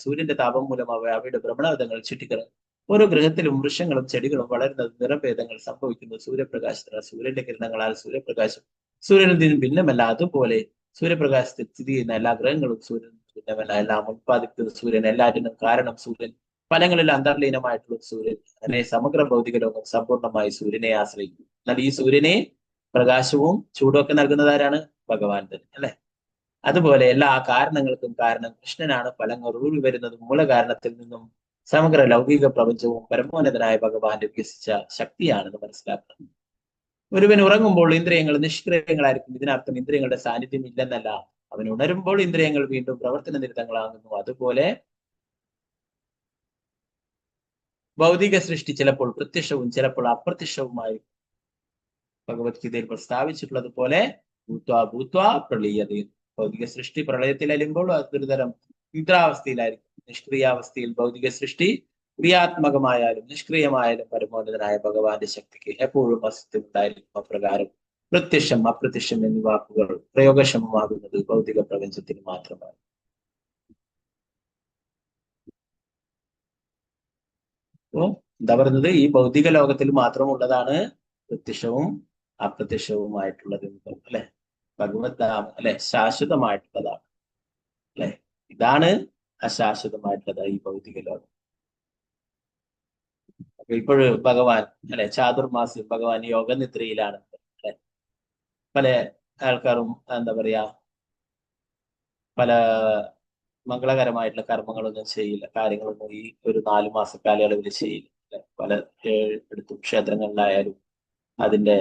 സൂര്യന്റെ താപം മൂലം അവയുടെ ഭ്രമണപഥങ്ങൾ ചുറ്റിക്കിറങ്ങും. ഓരോ ഗ്രഹത്തിലും വൃക്ഷങ്ങളും ചെടികളും വളരുന്നത് നിറഭേദങ്ങൾ സംഭവിക്കുന്നു സൂര്യപ്രകാശത്തിലാണ്. സൂര്യന്റെ കിരണങ്ങളാൽ സൂര്യപ്രകാശം സൂര്യനിൽ നിന്നും ഭിന്നമല്ല. അതുപോലെ സൂര്യപ്രകാശത്തിൽ സ്ഥിതി ചെയ്യുന്ന എല്ലാ ഗ്രഹങ്ങളും സൂര്യൻ ഭിന്നമല്ല. എല്ലാം ഉത്പാദിപ്പിക്കുന്ന സൂര്യൻ, എല്ലാറ്റിനും കാരണം സൂര്യൻ, ഫലങ്ങളിൽ അന്തർലീനമായിട്ടുള്ള സൂര്യൻ. അങ്ങനെ സമഗ്ര ഭൗതിക ലോകം സമ്പൂർണ്ണമായി സൂര്യനെ ആശ്രയിക്കും. എന്നാൽ ഈ സൂര്യനെ പ്രകാശവും ചൂടുമൊക്കെ നൽകുന്നത് ആരാണ്? ഭഗവാൻ തന്നെ അല്ലെ? അതുപോലെ എല്ലാ കാരണങ്ങൾക്കും കാരണം കൃഷ്ണനാണ്. ഫലങ്ങൾ ഊറി വരുന്നത് മൂലകാരണത്തിൽ നിന്നും സമഗ്ര ലൗകിക പ്രപഞ്ചവും പരമോന്നതനായ ഭഗവാന്റെ വികസിച്ച ശക്തിയാണെന്ന് മനസ്സിലാക്കണം. ഒരുവൻ ഉറങ്ങുമ്പോൾ ഇന്ദ്രിയങ്ങൾ നിഷ്ക്രിയങ്ങളായിരിക്കും. ഇതിനർത്ഥം ഇന്ദ്രിയങ്ങളുടെ സാന്നിധ്യം ഇല്ലെന്നല്ല. അവൻ ഉണരുമ്പോൾ ഇന്ദ്രിയങ്ങൾ വീണ്ടും പ്രവർത്തന നിരതങ്ങളാകുന്നു. അതുപോലെ ഭൗതിക സൃഷ്ടി ചിലപ്പോൾ പ്രത്യക്ഷവും ചിലപ്പോൾ അപ്രത്യക്ഷവുമായിരിക്കും. ഭഗവത്ഗീതയിൽ പ്രസ്താവിച്ചിട്ടുള്ളത് പോലെ ഭൂത്വാ ഭൂത്വാ പ്രളീയതയും. ഭൗതിക സൃഷ്ടി പ്രളയത്തിൽ അലിയുമ്പോൾ അതൊരു തരം നിദ്രാവസ്ഥയിലായിരിക്കും. നിഷ്ക്രിയാവസ്ഥയിൽ ഭൗതിക സൃഷ്ടി ക്രിയാത്മകമായാലും നിഷ്ക്രിയമായാലും പരമോന്നതനായ ഭഗവാന്റെ ശക്തിക്ക് എപ്പോഴും അസ്തിത്വം ഉണ്ടായിരിക്കും. അപ്രകാരം പ്രത്യക്ഷം അപ്രത്യക്ഷം എന്നീ വാക്കുകൾ പ്രയോഗക്ഷമമാകുന്നത് ഭൗതിക പ്രപഞ്ചത്തിന് മാത്രമാണ്. അപ്പോ എന്താ പറയുന്നത്, ഈ ഭൗതിക ലോകത്തിൽ മാത്രമുള്ളതാണ് പ്രത്യക്ഷവും അപ്രത്യക്ഷവുമായിട്ടുള്ളത് അല്ലെ. ഭഗവത് ധാമം അല്ലെ ശാശ്വതമായിട്ടുള്ളതാണ് അല്ലെ. ഇതാണ് അശാശ്വതമായിട്ടുള്ളത് ഈ ഭൗതിക ലോകം. അപ്പൊ ഇപ്പോഴ് ഭഗവാൻ അല്ലെ ചാതുർമാസ്യം ഭഗവാൻ യോഗനിദ്രയിലാണ് അല്ലെ. പല ആൾക്കാരും എന്താ പറയാ പല മംഗളകരമായിട്ടുള്ള കർമ്മങ്ങളൊന്നും ചെയ്യില്ല, കാര്യങ്ങളൊന്നും ഈ ഒരു 4 മാസ കാലയളവിൽ ചെയ്യില്ല. പല എടുത്തും ക്ഷേത്രങ്ങളിലായാലും അതിന്റെ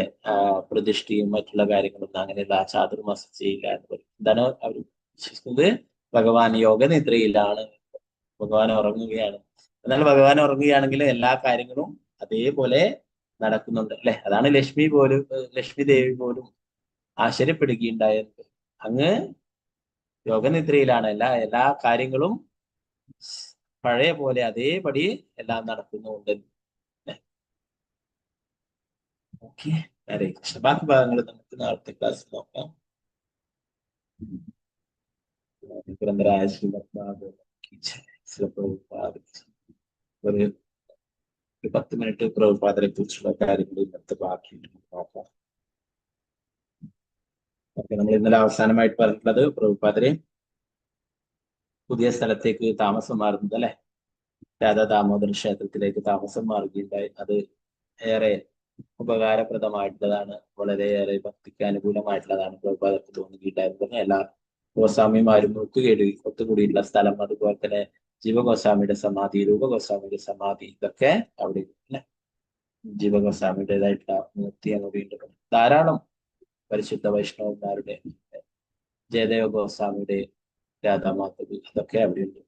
പ്രതിഷ്ഠയും മറ്റുള്ള കാര്യങ്ങളൊന്നും അങ്ങനെയുള്ള ചാതുർമാസം ചെയ്യില്ല എന്ന് പറയും. എന്താണ് അവർ വിശ്വസിക്കുന്നത്? ഭഗവാൻ യോഗനിദ്രയിലാണ്, ഭഗവാൻ ഉറങ്ങുകയാണ്. എന്നാൽ ഭഗവാൻ ഉറങ്ങുകയാണെങ്കിൽ എല്ലാ കാര്യങ്ങളും അതേപോലെ നടക്കുന്നുണ്ട് അല്ലെ. അതാണ് ലക്ഷ്മി ദേവി പോലും ആശ്ചര്യപ്പെടുകയുണ്ടായത്. അങ്ങ് യോഗനിദ്രയിലാണ്, എല്ലാ കാര്യങ്ങളും പഴയ പോലെ അതേപടി എല്ലാം നടക്കുന്നുണ്ട്. ഓക്കെ, ഹരേ കൃഷ്ണ. ബാക്കി ഭാഗങ്ങൾ നമുക്ക് നാളത്തെ ക്ലാസ്സിൽ നോക്കാം. ഒരു 10 മിനിറ്റ് പ്രഭുപാദരെ കുറിച്ചുള്ള കാര്യങ്ങൾ ഇന്നത്തെ ബാക്കി നോക്കാം. ഓക്കെ, നമ്മൾ ഇന്നലെ അവസാനമായിട്ട് പറഞ്ഞിട്ടുള്ളത് പ്രഭുപാദരെ പുതിയ സ്ഥലത്തേക്ക് താമസം മാറുന്നത് അല്ലെ, രാധാ ദാമോദര ക്ഷേത്രത്തിലേക്ക് താമസം മാറുകയുണ്ടായി. അത് ഏറെ ഉപകാരപ്രദമായിട്ടുള്ളതാണ്, വളരെയേറെ ഭക്തിക്ക് അനുകൂലമായിട്ടുള്ളതാണ് പ്രഭുപാദർക്ക് തോന്നുകയുണ്ടായിരുന്നത്. എല്ലാ ഗോസ്വാമിമാരും ഒത്തുകൂടിയിട്ടുള്ള സ്ഥലം, അതുപോലെ തന്നെ ജീവഗോസ്വാമിയുടെ സമാധി, രൂപഗോസ്വാമിയുടെ സമാധി, ഇതൊക്കെ അവിടെ ജീവഗോസ്വാമിയുടേതായിട്ടുള്ള മൂർത്തി അങ്ങോട്ട് ധാരാളം പരിശുദ്ധ വൈഷ്ണവന്മാരുടെ, ജയദേവ ഗോസ്വാമിയുടെ രാധാമാധവി, അതൊക്കെ അവിടെയുണ്ട്.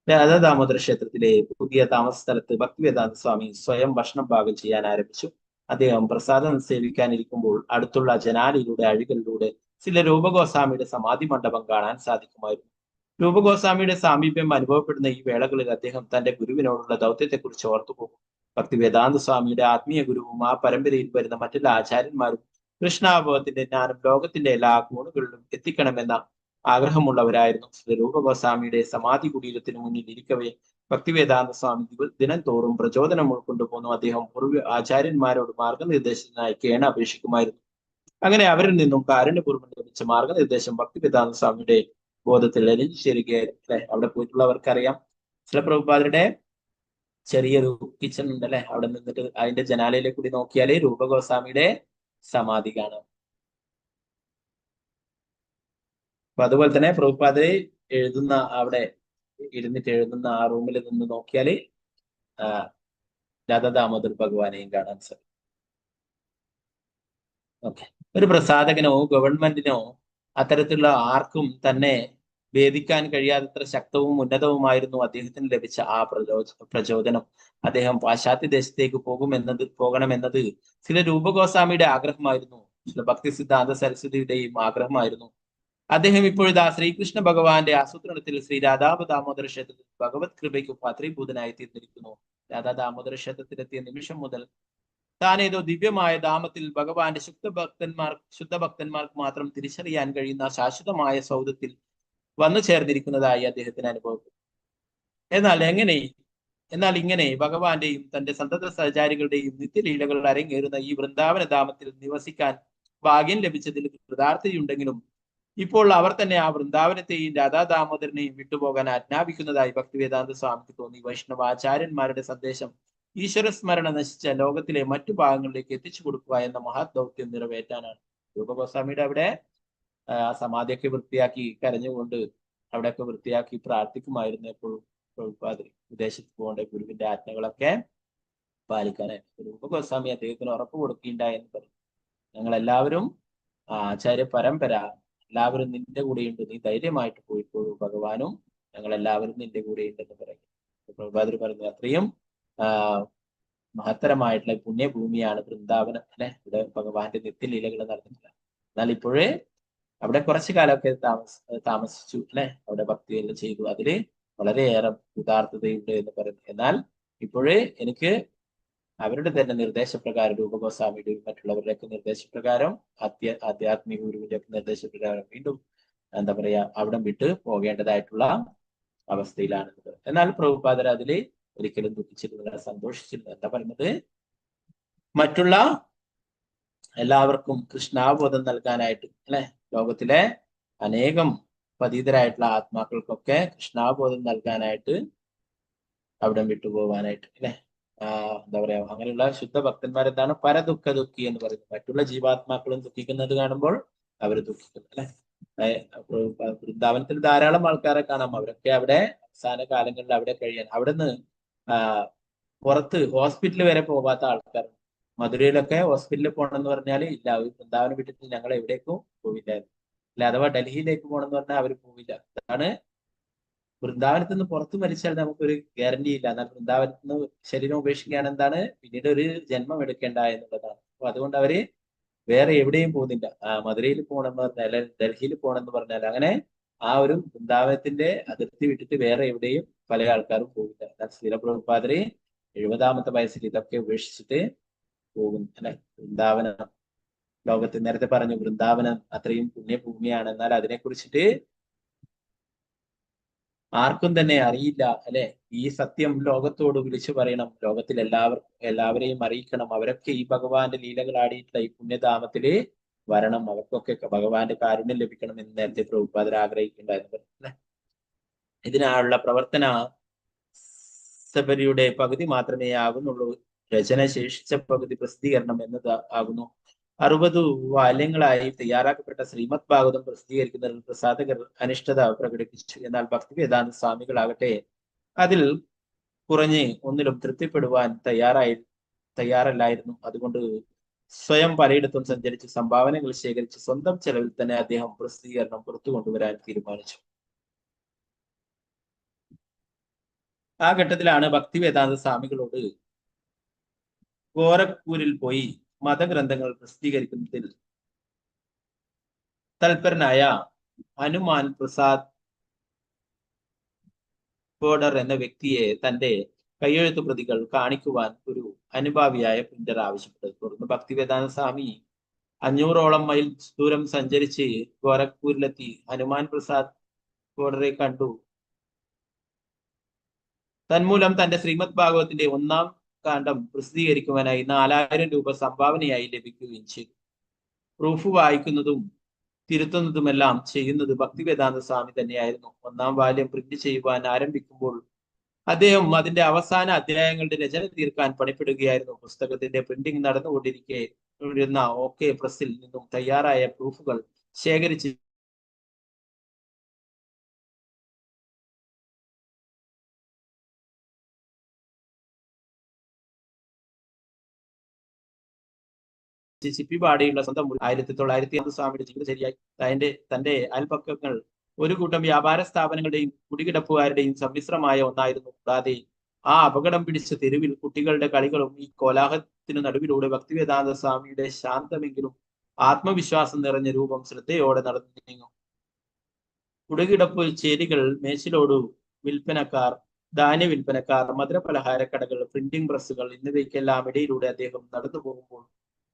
രാധാ ദാമോദര ക്ഷേത്രത്തിലെ പുതിയ താമസ സ്ഥലത്ത് ഭക്തിവേദാന്ത സ്വാമി സ്വയം ഭക്ഷണം പാകം ചെയ്യാൻ ആരംഭിച്ചു. അദ്ദേഹം പ്രസാദം സേവിക്കാനിരിക്കുമ്പോൾ അടുത്തുള്ള ജനാലയിലൂടെ അഴികളിലൂടെ ചില രൂപഗോസ്വാമിയുടെ സമാധി മണ്ഡപം കാണാൻ സാധിക്കുമായിരുന്നു. രൂപഗോസ്വാമിയുടെ സാമീപ്യം അനുഭവപ്പെടുന്ന ഈ വേളകളിൽ അദ്ദേഹം തന്റെ ഗുരുവിനോടുള്ള ദൗത്യത്തെക്കുറിച്ച് ഓർത്തുപോകും. ഭക്തിവേദാന്ത സ്വാമിയുടെ ആത്മീയ ഗുരുവും ആ പരമ്പരയിൽ വരുന്ന മറ്റുള്ള ആചാര്യന്മാരും കൃഷ്ണാനുഭവത്തിന്റെ ജ്ഞാനം ലോകത്തിന്റെ എല്ലാ കോണുകളിലും എത്തിക്കണമെന്ന ആഗ്രഹമുള്ളവരായിരുന്നു. ശ്രീ രൂപഗോസ്വാമിയുടെ സമാധി കുടീരത്തിന് മുന്നിൽ ഇരിക്കവേ ഭക്തിവേദാന്ത സ്വാമി ദിനം തോറും പ്രചോദനം ഉൾക്കൊണ്ടുപോന്നു. അദ്ദേഹം പൂർവ്വ ആചാര്യന്മാരോട് മാർഗനിർദ്ദേശത്തിനായി കേണ അപേക്ഷിക്കുമായിരുന്നു. അങ്ങനെ അവരിൽ നിന്നും കാരുണ്യപൂർവ്വം ലഭിച്ച മാർഗനിർദ്ദേശം ഭക്തിവേദാന്ത സ്വാമിയുടെ ബോധത്തിൽ അലിഞ്ഞു ചേരുകയായിരുന്നു. അവിടെ പോയിട്ടുള്ളവർക്കറിയാം, ചില പ്രഭുപാദരുടെ ചെറിയൊരു കിച്ചൺ ഉണ്ട് അല്ലെ. അവിടെ നിന്നിട്ട് അതിന്റെ ജനാലയിലേക്ക് കൂടി നോക്കിയാലേ രൂപഗോസ്വാമിയുടെ സമാധി കാണാം. അപ്പൊ അതുപോലെ തന്നെ പ്രഭുപാദരെ എഴുതുന്ന അവിടെ ഇരുന്നിട്ട് എഴുതുന്ന ആ റൂമിൽ നിന്ന് നോക്കിയാല് രാധാ ദാമോദർ ഭഗവാനെയും കാണാൻ സാധിക്കും. ഓക്കെ, ഒരു പ്രസാധകനോ ഗവൺമെന്റിനോ അത്തരത്തിലുള്ള ആർക്കും തന്നെ ഭേദിക്കാൻ കഴിയാത്തത്ര ശക്തവും ഉന്നതവുമായിരുന്നു അദ്ദേഹത്തിന് ലഭിച്ച ആ പ്രചോദനം. അദ്ദേഹം പാശ്ചാത്യ ദേശത്തേക്ക് പോകണമെന്നത് ചില രൂപഗോസ്വാമിയുടെ ആഗ്രഹമായിരുന്നു, ചില ഭക്തി സിദ്ധാന്ത സരസ്വതിയുടെയും ആഗ്രഹമായിരുന്നു. അദ്ദേഹം ഇപ്പോഴിതാ ശ്രീകൃഷ്ണ ഭഗവാന്റെ ആസൂത്രണത്തിൽ ശ്രീ രാധാ ദാമോദര ക്ഷേത്രത്തിൽ ഭഗവത് കൃപയ്ക്ക് പാത്രീഭൂതനായി തീർന്നിരിക്കുന്നു. രാധാ ദാമോദര ക്ഷേത്രത്തിലെത്തിയ നിമിഷം മുതൽ താൻ ഏതോ ദിവ്യമായ ധാമത്തിൽ ഭഗവാന്റെ ശുദ്ധഭക്തന്മാർക്ക് മാത്രം തിരിച്ചറിയാൻ കഴിയുന്ന ശാശ്വതമായ സൗധത്തിൽ വന്നു ചേർന്നിരിക്കുന്നതായി അദ്ദേഹത്തിന് അനുഭവപ്പെട്ടു. എന്നാൽ ഇങ്ങനെ ഭഗവാന്റെയും തന്റെ സന്തത സഹചാരികളുടെയും നിത്യലീലകൾ അരങ്ങേറുന്ന ഈ വൃന്ദാവന ധാമത്തിൽ നിവസിക്കാൻ ഭാഗ്യം ലഭിച്ചതിൽ കൃതാർത്ഥതയുണ്ടെങ്കിലും ഇപ്പോൾ അവർ തന്നെ ആ വൃന്ദാവനത്തെയും രാധാ ദാമോദരനെയും വിട്ടുപോകാൻ ആജ്ഞാപിക്കുന്നതായി ഭക്തിവേദാന്ത സ്വാമിക്ക് തോന്നി. വൈഷ്ണവാചാര്യന്മാരുടെ സന്ദേശം ഈശ്വര സ്മരണ നശിച്ച ലോകത്തിലെ മറ്റു ഭാഗങ്ങളിലേക്ക് എത്തിച്ചു കൊടുക്കുക എന്ന മഹത് ദൗത്യം നിറവേറ്റാനാണ്. രൂപഗോസ്വാമിയുടെ അവിടെ സമാധിയൊക്കെ വൃത്തിയാക്കി കരഞ്ഞുകൊണ്ട് അവിടെയൊക്കെ വൃത്തിയാക്കി പ്രാർത്ഥിക്കുമായിരുന്നു എപ്പോഴും. പ്രഭുപാദർ വിദേശത്ത് പോകേണ്ട ഗുരുവിന്റെ ആജ്ഞകളൊക്കെ പാലിക്കാനായിട്ട് രൂപഗോസ്വാമി അദ്ദേഹത്തിന് ഉറപ്പ് കൊടുക്കുകയുണ്ടായെന്ന് പറഞ്ഞു. ഞങ്ങൾ എല്ലാവരും ആചാര്യ പരമ്പര എല്ലാവരും നിന്റെ കൂടെയുണ്ട്, നീ ധൈര്യമായിട്ട് പോയിപ്പോഴൂ, ഭഗവാനും ഞങ്ങൾ എല്ലാവരും നിന്റെ കൂടെയുണ്ടെന്ന് പറയും. പ്രഭുപാദർ പറഞ്ഞു, അത്രയും മഹത്തരമായിട്ടുള്ള പുണ്യഭൂമിയാണ് വൃന്ദാവനം അല്ലെ. ഇവിടെ ഭഗവാന്റെ നിത്യലീലകൾ നടന്നിട്ടില്ല. എന്നാൽ ഇപ്പോഴേ അവിടെ കുറച്ചു കാലമൊക്കെ താമസിച്ചു അല്ലെ, അവിടെ ഭക്തിയെല്ലാം ചെയ്തു. അതില് വളരെയേറെ ഉദാർത്ഥതയുണ്ട് എന്ന് പറയുന്നു. എന്നാൽ ഇപ്പോഴേ എനിക്ക് അവരുടെ തന്നെ നിർദ്ദേശപ്രകാരം, രൂപഗോസ്വാമിയുടെയും മറ്റുള്ളവരുടെയൊക്കെ നിർദ്ദേശപ്രകാരം, ആധ്യാത്മിക ഗുരുവിന്റെ ഒക്കെ നിർദ്ദേശപ്രകാരം വീണ്ടും എന്താ പറയാ അവിടം വിട്ട് പോകേണ്ടതായിട്ടുള്ള അവസ്ഥയിലാണുള്ളത്. എന്നാൽ പ്രഭുപാദർ അതില് ഒരിക്കലും ദുഃഖിച്ചിരുന്നില്ല, സന്തോഷിച്ചിരുന്നു. എന്താ പറയുന്നത്, മറ്റുള്ള എല്ലാവർക്കും കൃഷ്ണാബോധം നൽകാനായിട്ട് അല്ലെ, ലോകത്തിലെ അനേകം പതീതരായിട്ടുള്ള ആത്മാക്കൾക്കൊക്കെ കൃഷ്ണാബോധം നൽകാനായിട്ട് അവിടം വിട്ടുപോകാനായിട്ട് അല്ലെ, എന്താ പറയാ അങ്ങനെയുള്ള ശുദ്ധ ഭക്തന്മാരെന്താണ് പരദുഃഖ ദുഃഖി എന്ന് പറയുന്നത്. മറ്റുള്ള ജീവാത്മാക്കളും ദുഃഖിക്കുന്നത് കാണുമ്പോൾ അവർ ദുഃഖിക്കുന്നു അല്ലെ. വൃന്ദാവനത്തിൽ ധാരാളം ആൾക്കാരെ കാണാം. അവരൊക്കെ അവിടെ അവസാന കാലങ്ങളിൽ അവിടെ കഴിയാൻ, അവിടുന്ന് പുറത്ത് ഹോസ്പിറ്റൽ വരെ പോകാത്ത ആൾക്കാരുണ്ട്. മധുരയിലൊക്കെ ഹോസ്പിറ്റലിൽ പോകണമെന്ന് പറഞ്ഞാൽ ഇല്ല, വൃന്ദാവനം വിട്ടിട്ട് ഞങ്ങൾ എവിടേക്കും പോവില്ലായിരുന്നു. അല്ല, അഥവാ ഡൽഹിയിലേക്ക് പോകണമെന്ന് പറഞ്ഞാൽ അവർ പോവില്ല. അതാണ് വൃന്ദാവനത്തിൽ നിന്ന് പുറത്ത് മരിച്ചാൽ നമുക്കൊരു ഗ്യാരണ്ടി ഇല്ല. എന്നാൽ വൃന്ദാവനത്തിൽ നിന്ന് ശരീരം ഉപേക്ഷിക്കുകയാണ് എന്താണ്, പിന്നീട് ഒരു ജന്മം എടുക്കേണ്ട എന്നുള്ളതാണ്. അപ്പൊ അതുകൊണ്ട് അവര് വേറെ എവിടെയും പോകുന്നില്ല. മധുരയിൽ പോകണമെന്ന് പറഞ്ഞാൽ, ഡൽഹിയിൽ പോകണമെന്ന് പറഞ്ഞാൽ, അങ്ങനെ ആ ഒരു വൃന്ദാവനത്തിന്റെ അതിർത്തി വിട്ടിട്ട് വേറെ എവിടെയും പല ആൾക്കാരും പോകില്ല. എന്നാൽ ശ്രീല പ്രഭുപാദര് 70-ാമത്തെ വയസ്സിൽ ഇതൊക്കെ ഉപേക്ഷിച്ചിട്ട് പോകുന്നു അല്ലെ. വൃന്ദാവനം ലോകത്ത് നേരത്തെ പറഞ്ഞു, വൃന്ദാവനം അത്രയും പുണ്യഭൂമിയാണ്. എന്നാൽ അതിനെക്കുറിച്ചിട്ട് ആർക്കും തന്നെ അറിയില്ല അല്ലെ. ഈ സത്യം ലോകത്തോട് വിളിച്ചു പറയണം, ലോകത്തിൽ എല്ലാവരെയും അറിയിക്കണം. അവരൊക്കെ ഈ ഭഗവാന്റെ ലീലകൾ ആടിയിട്ടുള്ള ഈ പുണ്യധാമത്തില് വരണം, അവർക്കൊക്കെ ഭഗവാന്റെ കാരുണ്യം ലഭിക്കണം എന്ന് നേരത്തെ പ്രഭുപാദർ ആഗ്രഹിക്കുന്നുണ്ടായിരുന്നു അല്ലെ. ഇതിനുള്ള പ്രവർത്തന സബരിയുടെ പകുതി മാത്രമേ ആകുന്നുള്ളൂ. രചന ശേഷിച്ച പകുതി പ്രസിദ്ധീകരണം എന്നത് ആകുന്നു. 60 വാല്യങ്ങളായി തയ്യാറാക്കപ്പെട്ട ശ്രീമദ് ഭാഗവതം പ്രസിദ്ധീകരിക്കുന്നതിൽ പ്രസാധകർ അനിഷ്ടത പ്രകടിപ്പിച്ചു. എന്നാൽ ഭക്തി വേദാന്ത സ്വാമികളാകട്ടെ അതിൽ കുറഞ്ഞ് ഒന്നിലും തൃപ്തിപ്പെടുവാൻ തയ്യാറല്ലായിരുന്നു. അതുകൊണ്ട് സ്വയം പലയിടത്തും സഞ്ചരിച്ച് സംഭാവനകൾ ശേഖരിച്ച് സ്വന്തം ചെലവിൽ തന്നെ അദ്ദേഹം പ്രസിദ്ധീകരണം പുറത്തു കൊണ്ടുവരാൻ തീരുമാനിച്ചു. ആ ഘട്ടത്തിലാണ് ഭക്തി വേദാന്ത സ്വാമികളോട് ഗോരഖ്പൂരിൽ പോയി മതഗ്രന്ഥങ്ങൾ പ്രസിദ്ധീകരിക്കുന്നതിൽ തൽപരനായ ഹനുമാൻ പ്രസാദ് ബോർഡർ എന്ന വ്യക്തിയെ തന്റെ കയ്യെഴുത്തു പ്രതികൾ കാണിക്കുവാൻ ഒരു അനുഭാവിയായ പ്രിന്റർ ആവശ്യപ്പെട്ടത്. തുടർന്ന് ഭക്തി വേദാന്ത സ്വാമി 500ഓളം മൈൽ ദൂരം സഞ്ചരിച്ച് ഗോരഖ്പൂരിലെത്തി ഹനുമാൻ പ്രസാദ് ബോർഡറെ കണ്ടു. തന്മൂലം തന്റെ ശ്രീമദ് ഭാഗവതത്തിന്റെ 1-ാം കാണ്ഡം പ്രസിദ്ധീകരിക്കുവാനായി 4000 രൂപ സംഭാവനയായി ലഭിക്കുകയും ചെയ്തു. പ്രൂഫ് വായിക്കുന്നതും തിരുത്തുന്നതുമെല്ലാം ചെയ്യുന്നത് ഭക്തി വേദാന്ത സ്വാമി തന്നെയായിരുന്നു. 1-ാം വാല്യം പ്രിന്റ് ചെയ്യുവാൻ ആരംഭിക്കുമ്പോൾ അദ്ദേഹം അതിന്റെ അവസാന അധ്യായങ്ങളുടെ രചന തീർക്കാൻ പണിപ്പെടുകയായിരുന്നു. പുസ്തകത്തിന്റെ പ്രിന്റിംഗ് നടന്നുകൊണ്ടിരിക്കെ OK പ്രസിൽ നിന്നും തയ്യാറായ പ്രൂഫുകൾ ശേഖരിച്ച് ചിപ്പിപാടിയുള്ള സ്വന്തം 1950 സ്വാമിയുടെ ജീവിതചര്യയായി തന്റെ അയൽപക്കങ്ങൾ ഒരു കൂട്ടം വ്യാപാര സ്ഥാപനങ്ങളുടെയും കുടികിടപ്പുകാരുടെയും സമ്മിശ്രമായ ഒന്നായിരുന്നു. കൂടാതെ ആ അപകടം പിടിച്ച തെരുവിൽ കുട്ടികളുടെ കളികളും ഈ കോലാഹലത്തിനു നടുവിലൂടെ ഭക്തിവേദാന്ത സ്വാമിയുടെ ശാന്തമെങ്കിലും ആത്മവിശ്വാസം നിറഞ്ഞ രൂപം ശ്രദ്ധയോടെ നടന്നു നീങ്ങും. കുടികിടപ്പ് ചേരികൾ, മേച്ചിലോട് വിൽപ്പനക്കാർ, ധാന്യ വിൽപ്പനക്കാർ, മധുരപലഹാരക്കടകൾ, പ്രിന്റിംഗ് പ്രസ്സുകൾ എന്നിവയ്ക്കെല്ലാം ഇടയിലൂടെ അദ്ദേഹം നടന്നു പോകുമ്പോൾ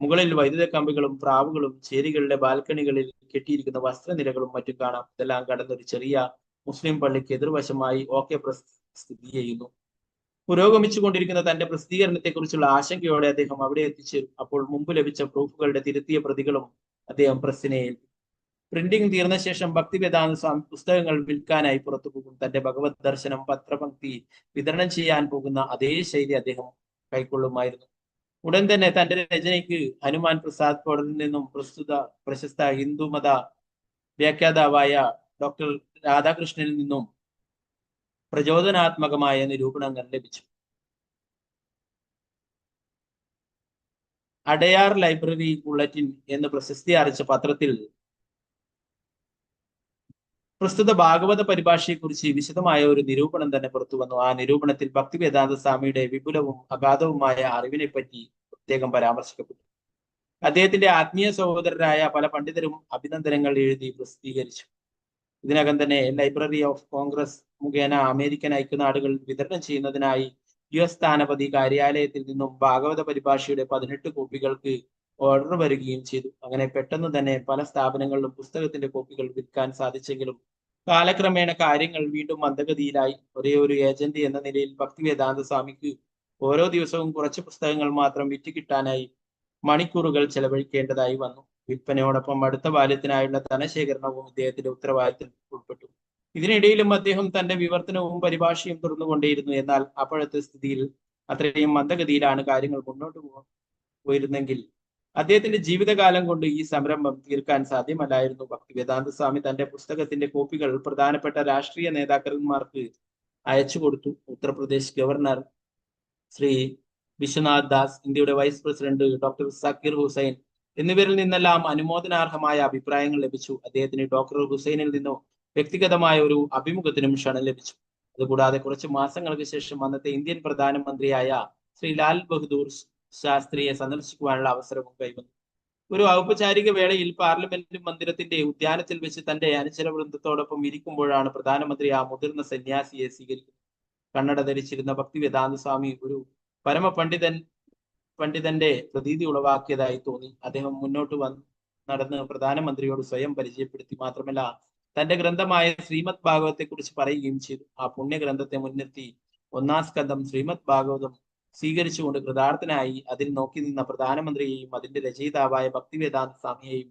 മുകളിൽ വൈദ്യുത കമ്പികളും പ്രാവുകളും ചേരികളുടെ ബാൽക്കണികളിൽ കെട്ടിയിരിക്കുന്ന വസ്ത്രനിരകളും മറ്റും കാണാം. ഇതെല്ലാം കടന്നൊരു ചെറിയ മുസ്ലിം പള്ളിക്ക് എതിർവശമായി OK പ്രസ് സ്ഥിതി ചെയ്യുന്നു. പുരോഗമിച്ചു കൊണ്ടിരിക്കുന്ന തന്റെ പ്രസിദ്ധീകരണത്തെക്കുറിച്ചുള്ള ആശങ്കയോടെ അദ്ദേഹം അവിടെ എത്തിച്ചു. അപ്പോൾ മുമ്പ് ലഭിച്ച പ്രൂഫുകളുടെ തിരുത്തിയ പ്രതികളും അദ്ദേഹം പ്രസ്സിനെ ഏൽപ്പിച്ചു. പ്രിന്റിംഗ് തീർന്ന ശേഷം ഭക്തി വേദാന്ത സ്വാമി പുസ്തകങ്ങൾ വിൽക്കാനായി പുറത്തു പോകും. തന്റെ ഭഗവത് ദർശനം പത്രപംക്തി വിതരണം ചെയ്യാൻ പോകുന്ന അതേ ശൈലി അദ്ദേഹം കൈക്കൊള്ളുമായിരുന്നു. ഉടൻ തന്നെ തന്റെ രചനയ്ക്ക് ഹനുമാൻ പ്രസാദ് ബോർഡറിൽ നിന്നും പ്രശസ്ത ഹിന്ദുമത വ്യാഖ്യാതാവായ ഡോക്ടർ രാധാകൃഷ്ണനിൽ നിന്നും പ്രചോദനാത്മകമായ നിരൂപണങ്ങൾ ലഭിച്ചു. അടയാർ ലൈബ്രറി ബുള്ളറ്റിൻ എന്ന് പ്രശസ്തി ആർജിച്ച പത്രത്തിൽ പ്രസ്തുത ഭാഗവത പരിഭാഷയെക്കുറിച്ച് വിശദമായ ഒരു നിരൂപണം തന്നെ പുറത്തു വന്നു. ആ നിരൂപണത്തിൽ ഭക്തി വേദാന്ത സ്വാമിയുടെ വിപുലവും അഗാധവുമായ അറിവിനെ പറ്റി പ്രത്യേകം പരാമർശിക്കപ്പെട്ടു. അദ്ദേഹത്തിന്റെ ആത്മീയ സഹോദരരായ പല പണ്ഡിതരും അഭിനന്ദനങ്ങൾ എഴുതി പ്രസിദ്ധീകരിച്ചു. ഇതിനകം തന്നെ ലൈബ്രറി ഓഫ് കോൺഗ്രസ് മുഖേന അമേരിക്കൻ ഐക്യനാടുകൾ വിതരണം ചെയ്യുന്നതിനായി US സ്ഥാനപതി കാര്യാലയത്തിൽ നിന്നും ഭാഗവത പരിഭാഷയുടെ 18 കോപ്പികൾക്ക് ഓർഡർ വരികയും ചെയ്തു. അങ്ങനെ പെട്ടെന്ന് തന്നെ പല സ്ഥാപനങ്ങളിലും പുസ്തകത്തിന്റെ കോപ്പികൾ വിൽക്കാൻ സാധിച്ചെങ്കിലും കാലക്രമേണ കാര്യങ്ങൾ വീണ്ടും മന്ദഗതിയിലായി. ഒരേ ഒരു ഏജന്റ് എന്ന നിലയിൽ ഭക്തിവേദാന്ത സ്വാമിക്ക് ഓരോ ദിവസവും കുറച്ച് പുസ്തകങ്ങൾ മാത്രം വിറ്റ് കിട്ടാനായി മണിക്കൂറുകൾ ചെലവഴിക്കേണ്ടതായി വന്നു. വിൽപ്പനയോടൊപ്പം അടുത്ത ബാല്യത്തിനായുള്ള ധനശേഖരണവും ഇദ്ദേഹത്തിന്റെ ഉത്തരവാദിത്തത്തിൽ ഉൾപ്പെട്ടു. ഇതിനിടയിലും അദ്ദേഹം തന്റെ വിവർത്തനവും പരിഭാഷയും തുറന്നുകൊണ്ടേയിരുന്നു. എന്നാൽ അപ്പോഴത്തെ സ്ഥിതിയിൽ അത്രയും മന്ദഗതിയിലാണ് കാര്യങ്ങൾ മുന്നോട്ട് പോയിരുന്നെങ്കിൽ അദ്ദേഹത്തിന്റെ ജീവിതകാലം കൊണ്ട് ഈ സംരംഭം തീർക്കാൻ സാധ്യമല്ലായിരുന്നു. ഭക്തിവേദാന്ത സ്വാമി തന്റെ പുസ്തകത്തിന്റെ കോപ്പികൾ പ്രധാനപ്പെട്ട രാഷ്ട്രീയ നേതാക്കന്മാർക്ക് അയച്ചു കൊടുത്തു. ഉത്തർപ്രദേശ് ഗവർണർ ശ്രീ വിശ്വനാഥ് ദാസ്, ഇന്ത്യയുടെ vice president doctor Zakir Hussain എന്നിവരിൽ നിന്നെല്ലാം അനുമോദനാർഹമായ അഭിപ്രായങ്ങൾ ലഭിച്ചു. അദ്ദേഹത്തിന് ഡോക്ടർ ഹുസൈനിൽ നിന്നോ വ്യക്തിഗതമായ ഒരു അഭിമുഖത്തിനും ക്ഷണം ലഭിച്ചു. അതുകൂടാതെ കുറച്ച് മാസങ്ങൾക്ക് ശേഷം അന്നത്തെ ഇന്ത്യൻ പ്രധാനമന്ത്രിയായ ശ്രീ ലാൽ ബഹദൂർ ശാസ്ത്രിയെ സന്ദർശിക്കുവാനുള്ള അവസരവും കൈവന്നു. ഒരു ഔപചാരിക വേളയിൽ പാർലമെന്റ് മന്ദിരത്തിന്റെ ഉദ്യാനത്തിൽ വെച്ച് തന്റെ അനുചര വൃന്ദത്തോടൊപ്പം ഇരിക്കുമ്പോഴാണ് പ്രധാനമന്ത്രി ആ മുതിർന്ന സന്യാസിയെ സ്വീകരിക്കുന്നത്. കണ്ണട ധരിച്ചിരുന്ന ഭക്തിവേദാന്ത സ്വാമി ഒരു പണ്ഡിതന്റെ പ്രതീതി ഉളവാക്കിയതായി തോന്നി. അദ്ദേഹം മുന്നോട്ട് നടന്ന് പ്രധാനമന്ത്രിയോട് സ്വയം പരിചയപ്പെടുത്തി. മാത്രമല്ല തന്റെ ഗ്രന്ഥമായ ശ്രീമദ് ഭാഗവത്തെ കുറിച്ച് പറയുകയും ചെയ്തു. ആ പുണ്യഗ്രന്ഥത്തെ മുൻനിർത്തി 1-ാം സ്കന്ധം ശ്രീമദ് ഭാഗവതം സ്വീകരിച്ചുകൊണ്ട് കൃതാർത്ഥനായി അതിൽ നോക്കി നിന്ന പ്രധാനമന്ത്രിയെയും അതിന്റെ രചയിതാവായ ഭക്തിവേദാന്ത സ്വാമിയെയും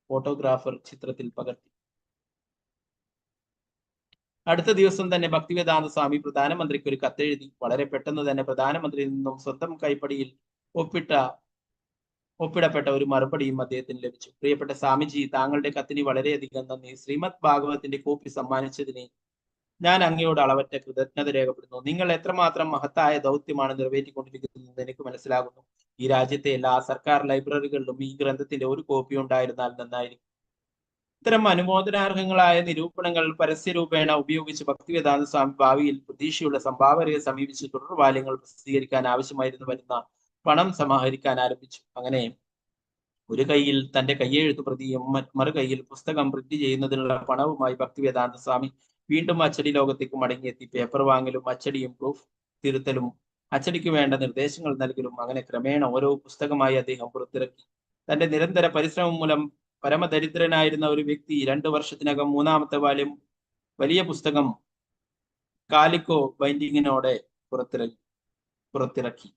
ഫോട്ടോഗ്രാഫർ ചിത്രത്തിൽ പകർത്തി. അടുത്ത ദിവസം തന്നെ ഭക്തിവേദാന്ത സ്വാമി പ്രധാനമന്ത്രിക്ക് ഒരു കത്തെഴുതി. വളരെ പെട്ടെന്ന് തന്നെ പ്രധാനമന്ത്രിയിൽ നിന്നും സ്വന്തം കൈപ്പടിയിൽ ഒപ്പിടപ്പെട്ട ഒരു മറുപടിയും അദ്ദേഹത്തിന് ലഭിച്ചു. പ്രിയപ്പെട്ട സ്വാമിജി, താങ്കളുടെ കത്തിന് വളരെയധികം നന്ദി. ശ്രീമദ് ഭാഗവതത്തിന്റെ കോപ്പി സമ്മാനിച്ചതിന് ഞാൻ അങ്ങയോട് അളവറ്റ കൃതജ്ഞത രേഖപ്പെടുന്നു. നിങ്ങൾ എത്രമാത്രം മഹത്തായ ദൗത്യമാണ് നിറവേറ്റിക്കൊണ്ടിരിക്കുന്നത് എനിക്ക് മനസ്സിലാകുന്നു. ഈ രാജ്യത്തെ എല്ലാ സർക്കാർ ലൈബ്രറികളിലും ഈ ഗ്രന്ഥത്തിന്റെ ഒരു കോപ്പി ഉണ്ടായിരുന്നാൽ നന്നായിരിക്കും. ഇത്തരം അനുമോദനാർഹങ്ങളായ നിരൂപണങ്ങൾ പരസ്യരൂപേണ ഉപയോഗിച്ച് ഭക്തിവേദാന്ത സ്വാമി ഭാവിയിൽ പ്രതീക്ഷയുള്ള സംഭാവനയെ സമീപിച്ച് തുടർവാല്യങ്ങൾ പ്രസിദ്ധീകരിക്കാൻ ആവശ്യമായിരുന്നു വരുന്ന പണം സമാഹരിക്കാൻ ആരംഭിച്ചു. അങ്ങനെ ഒരു കൈയിൽ തന്റെ കയ്യെഴുത്തു പ്രതിയും മറു കൈയിൽ പുസ്തകം പ്രിന്റ് ചെയ്യുന്നതിനുള്ള പണവുമായി ഭക്തിവേദാന്ത സ്വാമി വീണ്ടും അച്ചടി ലോകത്തേക്ക് മടങ്ങിയെത്തി. പേപ്പർ വാങ്ങലും അച്ചടിയും പ്രൂഫ് തിരുത്തലും അച്ചടിക്ക് വേണ്ട നിർദ്ദേശങ്ങൾ നൽകലും അങ്ങനെ ക്രമേണ ഓരോ പുസ്തകമായി അദ്ദേഹം പുറത്തിറക്കി. തന്റെ നിരന്തര പരിശ്രമം മൂലം പരമദരിദ്രനായിരുന്ന ഒരു വ്യക്തി 2 വർഷത്തിനകം 3-ാമത്തെ വാല്യം വലിയ പുസ്തകം കാലിക്കോ ബൈൻഡിങ്ങിനോടെ പുറത്തിറക്കി.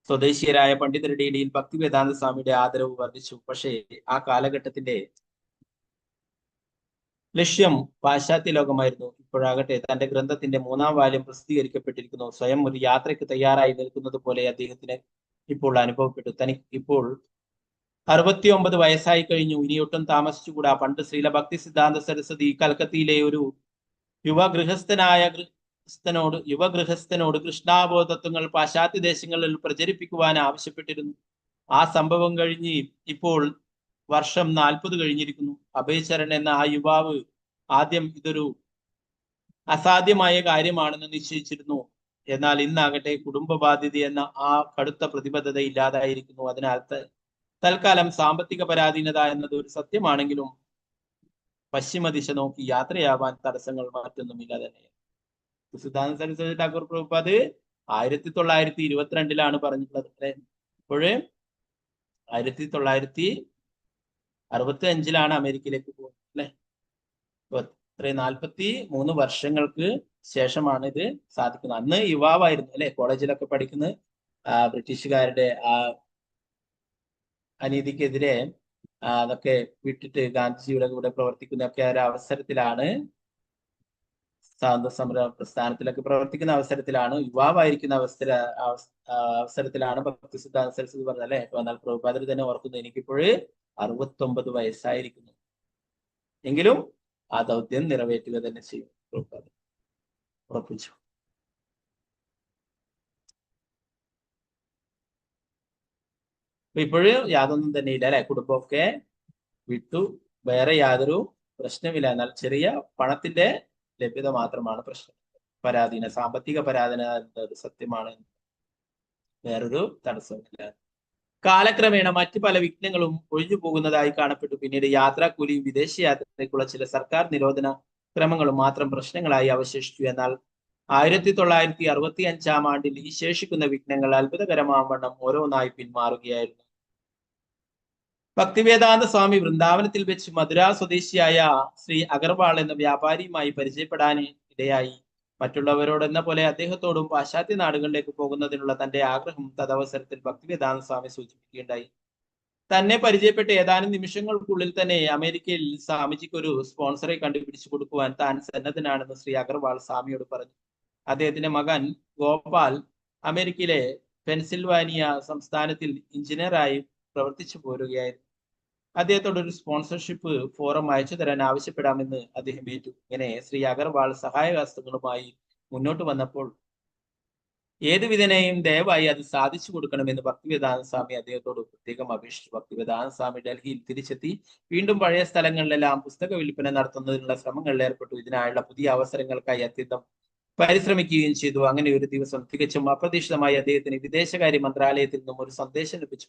സ്വദേശീയരായ പണ്ഡിതരുടെ ഇടയിൽ ഭക്തിവേദാന്ത സ്വാമിയുടെ ആദരവ് വർദ്ധിച്ചു. പക്ഷേ ആ കാലഘട്ടത്തിന്റെ ലക്ഷ്യം പാശ്ചാത്യ ലോകമായിരുന്നു. ഇപ്പോഴാകട്ടെ തന്റെ ഗ്രന്ഥത്തിന്റെ 3-ാം വാല്യം പ്രസിദ്ധീകരിക്കപ്പെട്ടിരിക്കുന്നു. സ്വയം ഒരു യാത്രയ്ക്ക് തയ്യാറായി നിൽക്കുന്നത് പോലെ അദ്ദേഹത്തിന് ഇപ്പോൾ അനുഭവപ്പെട്ടു. തനിക്ക് ഇപ്പോൾ 69 വയസ്സായി കഴിഞ്ഞു. ഇനിയൊട്ടും താമസിച്ചുകൂടാ. പണ്ട് ശ്രീല ഭക്തി സിദ്ധാന്ത സരസ്വതി കൽക്കത്തയിലെ ഒരു യുവഗൃഹസ്ഥനോട് കൃഷ്ണാബോധത്വങ്ങൾ പാശ്ചാത്യ ദേശങ്ങളിൽ പ്രചരിപ്പിക്കുവാൻ ആവശ്യപ്പെട്ടിരുന്നു. ആ സംഭവം കഴിഞ്ഞ് ഇപ്പോൾ വർഷം 40 കഴിഞ്ഞിരിക്കുന്നു. അഭയചരൺ എന്ന ആ യുവാവ് ആദ്യം ഇതൊരു അസാധ്യമായ കാര്യമാണെന്ന് നിശ്ചയിച്ചിരുന്നു. എന്നാൽ ഇന്നാകട്ടെ കുടുംബ ബാധ്യത എന്ന ആ കടുത്ത പ്രതിബദ്ധത ഇല്ലാതായിരിക്കുന്നു. അതിനാൽ തൽക്കാലം സാമ്പത്തിക പരാധീനത എന്നത് ഒരു സത്യമാണെങ്കിലും പശ്ചിമ ദിശ നോക്കി യാത്രയാവാൻ തടസ്സങ്ങൾ മറ്റൊന്നുമില്ല തന്നെ. സിദ്ധാന്ത സരസ്വതി ഠാക്കൂർ പ്രഭുപാദ് 1922 പറഞ്ഞിട്ടുള്ളത് അല്ലെ. ഇപ്പോഴ് 1965 അമേരിക്കയിലേക്ക് പോകുന്നത് അല്ലെ. 43 വർഷങ്ങൾക്ക് ശേഷമാണ് ഇത് സാധിക്കുന്നത്. അന്ന് യുവാവായിരുന്നു അല്ലെ, കോളേജിലൊക്കെ പഠിക്കുന്ന ബ്രിട്ടീഷുകാരുടെ ആ അനീതിക്കെതിരെ അതൊക്കെ വിട്ടിട്ട് ഗാന്ധിജിയുടെ കൂടെ പ്രവർത്തിക്കുന്നൊക്കെ ഒരു അവസരത്തിലാണ്, സ്വാതന്ത്ര്യ സമര പ്രസ്ഥാനത്തിലൊക്കെ പ്രവർത്തിക്കുന്ന അവസരത്തിലാണ്, യുവാവായിരിക്കുന്ന അവസരത്തിലാണ് ഭക്തി സിദ്ധാന്ത സരസ്വതി പറഞ്ഞത് അല്ലെ. എന്നാൽ പ്രഭുപാദർ തന്നെ ഓർക്കുന്നു, എനിക്കിപ്പോഴ് 69 വയസ്സായിരിക്കുന്നു, എങ്കിലും ആ ദൗത്യം നിറവേറ്റുക തന്നെ ചെയ്യും പ്രഭുപാദർ ഉറപ്പിച്ചു. ഇപ്പോഴ് യാതൊന്നും തന്നെ ഇല്ല അല്ലെ, കുടുംബമൊക്കെ വിട്ടു, വേറെ യാതൊരു പ്രശ്നമില്ല. എന്നാൽ ചെറിയ പണത്തിന്റെ ലഭ്യത മാത്രമാണ് പ്രശ്നം. സാമ്പത്തിക പരാധീന സത്യമാണ്, വേറൊരു തടസ്സമില്ല. കാലക്രമേണ മറ്റു പല വിഘ്നങ്ങളും ഒഴിഞ്ഞു പോകുന്നതായി കാണപ്പെട്ടു. പിന്നീട് യാത്രാക്കൂലിയും വിദേശയാത്രയ്ക്കുള്ള ചില സർക്കാർ നിരോധന ക്രമങ്ങളും മാത്രം പ്രശ്നങ്ങളായി അവശേഷിച്ചു. എന്നാൽ 1965 ഈ ശേഷിക്കുന്ന വിഘ്നങ്ങൾ അത്ഭുതകരമാവണ്ണം ഓരോന്നായി പിന്മാറുകയായിരുന്നു. ഭക്തിവേദാന്ത സ്വാമി വൃന്ദാവനത്തിൽ വെച്ച് മധുര സ്വദേശിയായ ശ്രീ അഗർവാൾ എന്ന വ്യാപാരിയുമായി പരിചയപ്പെടാൻ ഇടയായി. മറ്റുള്ളവരോടെന്ന പോലെ അദ്ദേഹത്തോടും പാശ്ചാത്യ നാടുകളിലേക്ക് പോകുന്നതിനുള്ള തന്റെ ആഗ്രഹം തദവസരത്തിൽ ഭക്തിവേദാന്ത സ്വാമി സൂചിപ്പിക്കുകയുണ്ടായി. തന്നെ പരിചയപ്പെട്ട ഏതാനും നിമിഷങ്ങൾക്കുള്ളിൽ തന്നെ അമേരിക്കയിൽ സ്വാമിജിക്ക് ഒരു സ്പോൺസറെ കണ്ടുപിടിച്ചു കൊടുക്കുവാൻ താൻ സന്നദ്ധനാണെന്ന് ശ്രീ അഗർവാൾ സ്വാമിയോട് പറഞ്ഞു. അദ്ദേഹത്തിന്റെ മകൻ ഗോപാൽ അമേരിക്കയിലെ പെൻസിൽവാനിയ സംസ്ഥാനത്തിൽ എഞ്ചിനീയറായി പ്രവർത്തിച്ചു പോരുകയായിരുന്നു. അദ്ദേഹത്തോട് ഒരു സ്പോൺസർഷിപ്പ് ഫോറം അയച്ചു തരാൻ ആവശ്യപ്പെടാമെന്ന് അദ്ദേഹം ഏറ്റു. ഇങ്ങനെ ശ്രീ അഗർവാൾ സഹായഹസ്തങ്ങളുമായി മുന്നോട്ട് വന്നപ്പോൾ ഏതു വിധനെയും ദയവായി അത് സാധിച്ചു കൊടുക്കണമെന്ന് ഭക്തിവേദാന്ത സ്വാമി അദ്ദേഹത്തോട് പ്രത്യേകം അപേക്ഷിച്ചു. ഭക്തിവേദാന്ത സ്വാമി ഡൽഹിയിൽ തിരിച്ചെത്തി വീണ്ടും പഴയ സ്ഥലങ്ങളിലെല്ലാം പുസ്തക വിൽപ്പന നടത്തുന്നതിനുള്ള ശ്രമങ്ങളിൽ ഏർപ്പെട്ടു. ഇതിനായുള്ള പുതിയ അവസരങ്ങൾക്കായി അത്യന്തം പരിശ്രമിക്കുകയും ചെയ്തു. അങ്ങനെ ഒരു ദിവസം തികച്ചും അപ്രതീക്ഷിതമായി അദ്ദേഹത്തിന് വിദേശകാര്യ മന്ത്രാലയത്തിൽ നിന്നും ഒരു സന്ദേശം ലഭിച്ചു.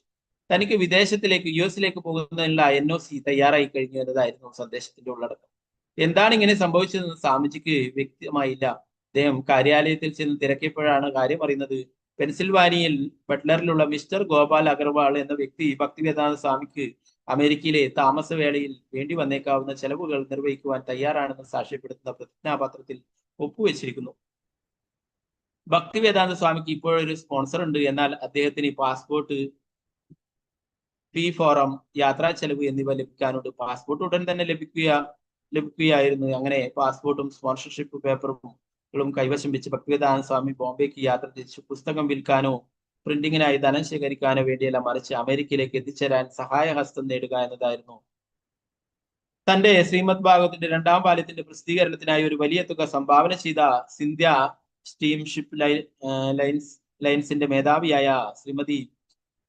തനിക്ക് വിദേശത്തിലേക്ക് US പോകുന്നതിനുള്ള NOC തയ്യാറായി കഴിഞ്ഞു എന്നതായിരുന്നു സന്ദേശത്തിന്റെ ഉള്ളടക്കം. എന്താണ് ഇങ്ങനെ സംഭവിച്ചതെന്ന് സ്വാമിജിക്ക് വ്യക്തമായില്ല. അദ്ദേഹം കാര്യാലയത്തിൽ ചെന്ന് തിരക്കിയപ്പോഴാണ് കാര്യം അറിയുന്നത്. പെൻസിൽവാനിയയിൽ ബട്ട്ലറിലുള്ള മിസ്റ്റർ ഗോപാൽ അഗർവാൾ എന്ന വ്യക്തി ഭക്തിവേദാന്ത സ്വാമിക്ക് അമേരിക്കയിലെ താമസവേളയിൽ വേണ്ടി വന്നേക്കാവുന്ന ചെലവുകൾ നിർവഹിക്കുവാൻ തയ്യാറാണെന്ന് സാക്ഷ്യപ്പെടുത്തുന്ന പ്രതിജ്ഞാപത്രത്തിൽ ഒപ്പുവെച്ചിരിക്കുന്നു. ഭക്തിവേദാന്ത സ്വാമിക്ക് ഇപ്പോഴൊരു സ്പോൺസർ ഉണ്ട്. എന്നാൽ അദ്ദേഹത്തിന് പാസ്പോർട്ട്, ഫീ ഫോറം, യാത്രാ ചെലവ് എന്നിവ ലഭിക്കാനുണ്ട്. പാസ്പോർട്ട് ഉടൻ തന്നെ ലഭിക്കുകയായിരുന്നു. അങ്ങനെ പാസ്പോർട്ടും സ്പോൺസർഷിപ്പ് പേപ്പറും കൈവശം വെച്ച് ഭക്തിവേദാന്ത സ്വാമി ബോംബെക്ക് യാത്ര തിരിച്ചു. പുസ്തകം വിൽക്കാനോ പ്രിന്റിങ്ങിനായി ധനം ശേഖരിക്കാനോ വേണ്ടിയല്ല, മറിച്ച് അമേരിക്കയിലേക്ക് എത്തിച്ചേരാൻ സഹായഹസ്തം നേടുക എന്നതായിരുന്നു. തന്റെ ശ്രീമദ് ഭാഗവതത്തിന്റെ 2ാം വാല്യത്തിന്റെ പ്രസിദ്ധീകരണത്തിനായി ഒരു വലിയ തുക സംഭാവന ചെയ്ത സിന്ധ്യ സ്റ്റീംഷിപ്പ് ലൈൻസിന്റെ മേധാവിയായ ശ്രീമതി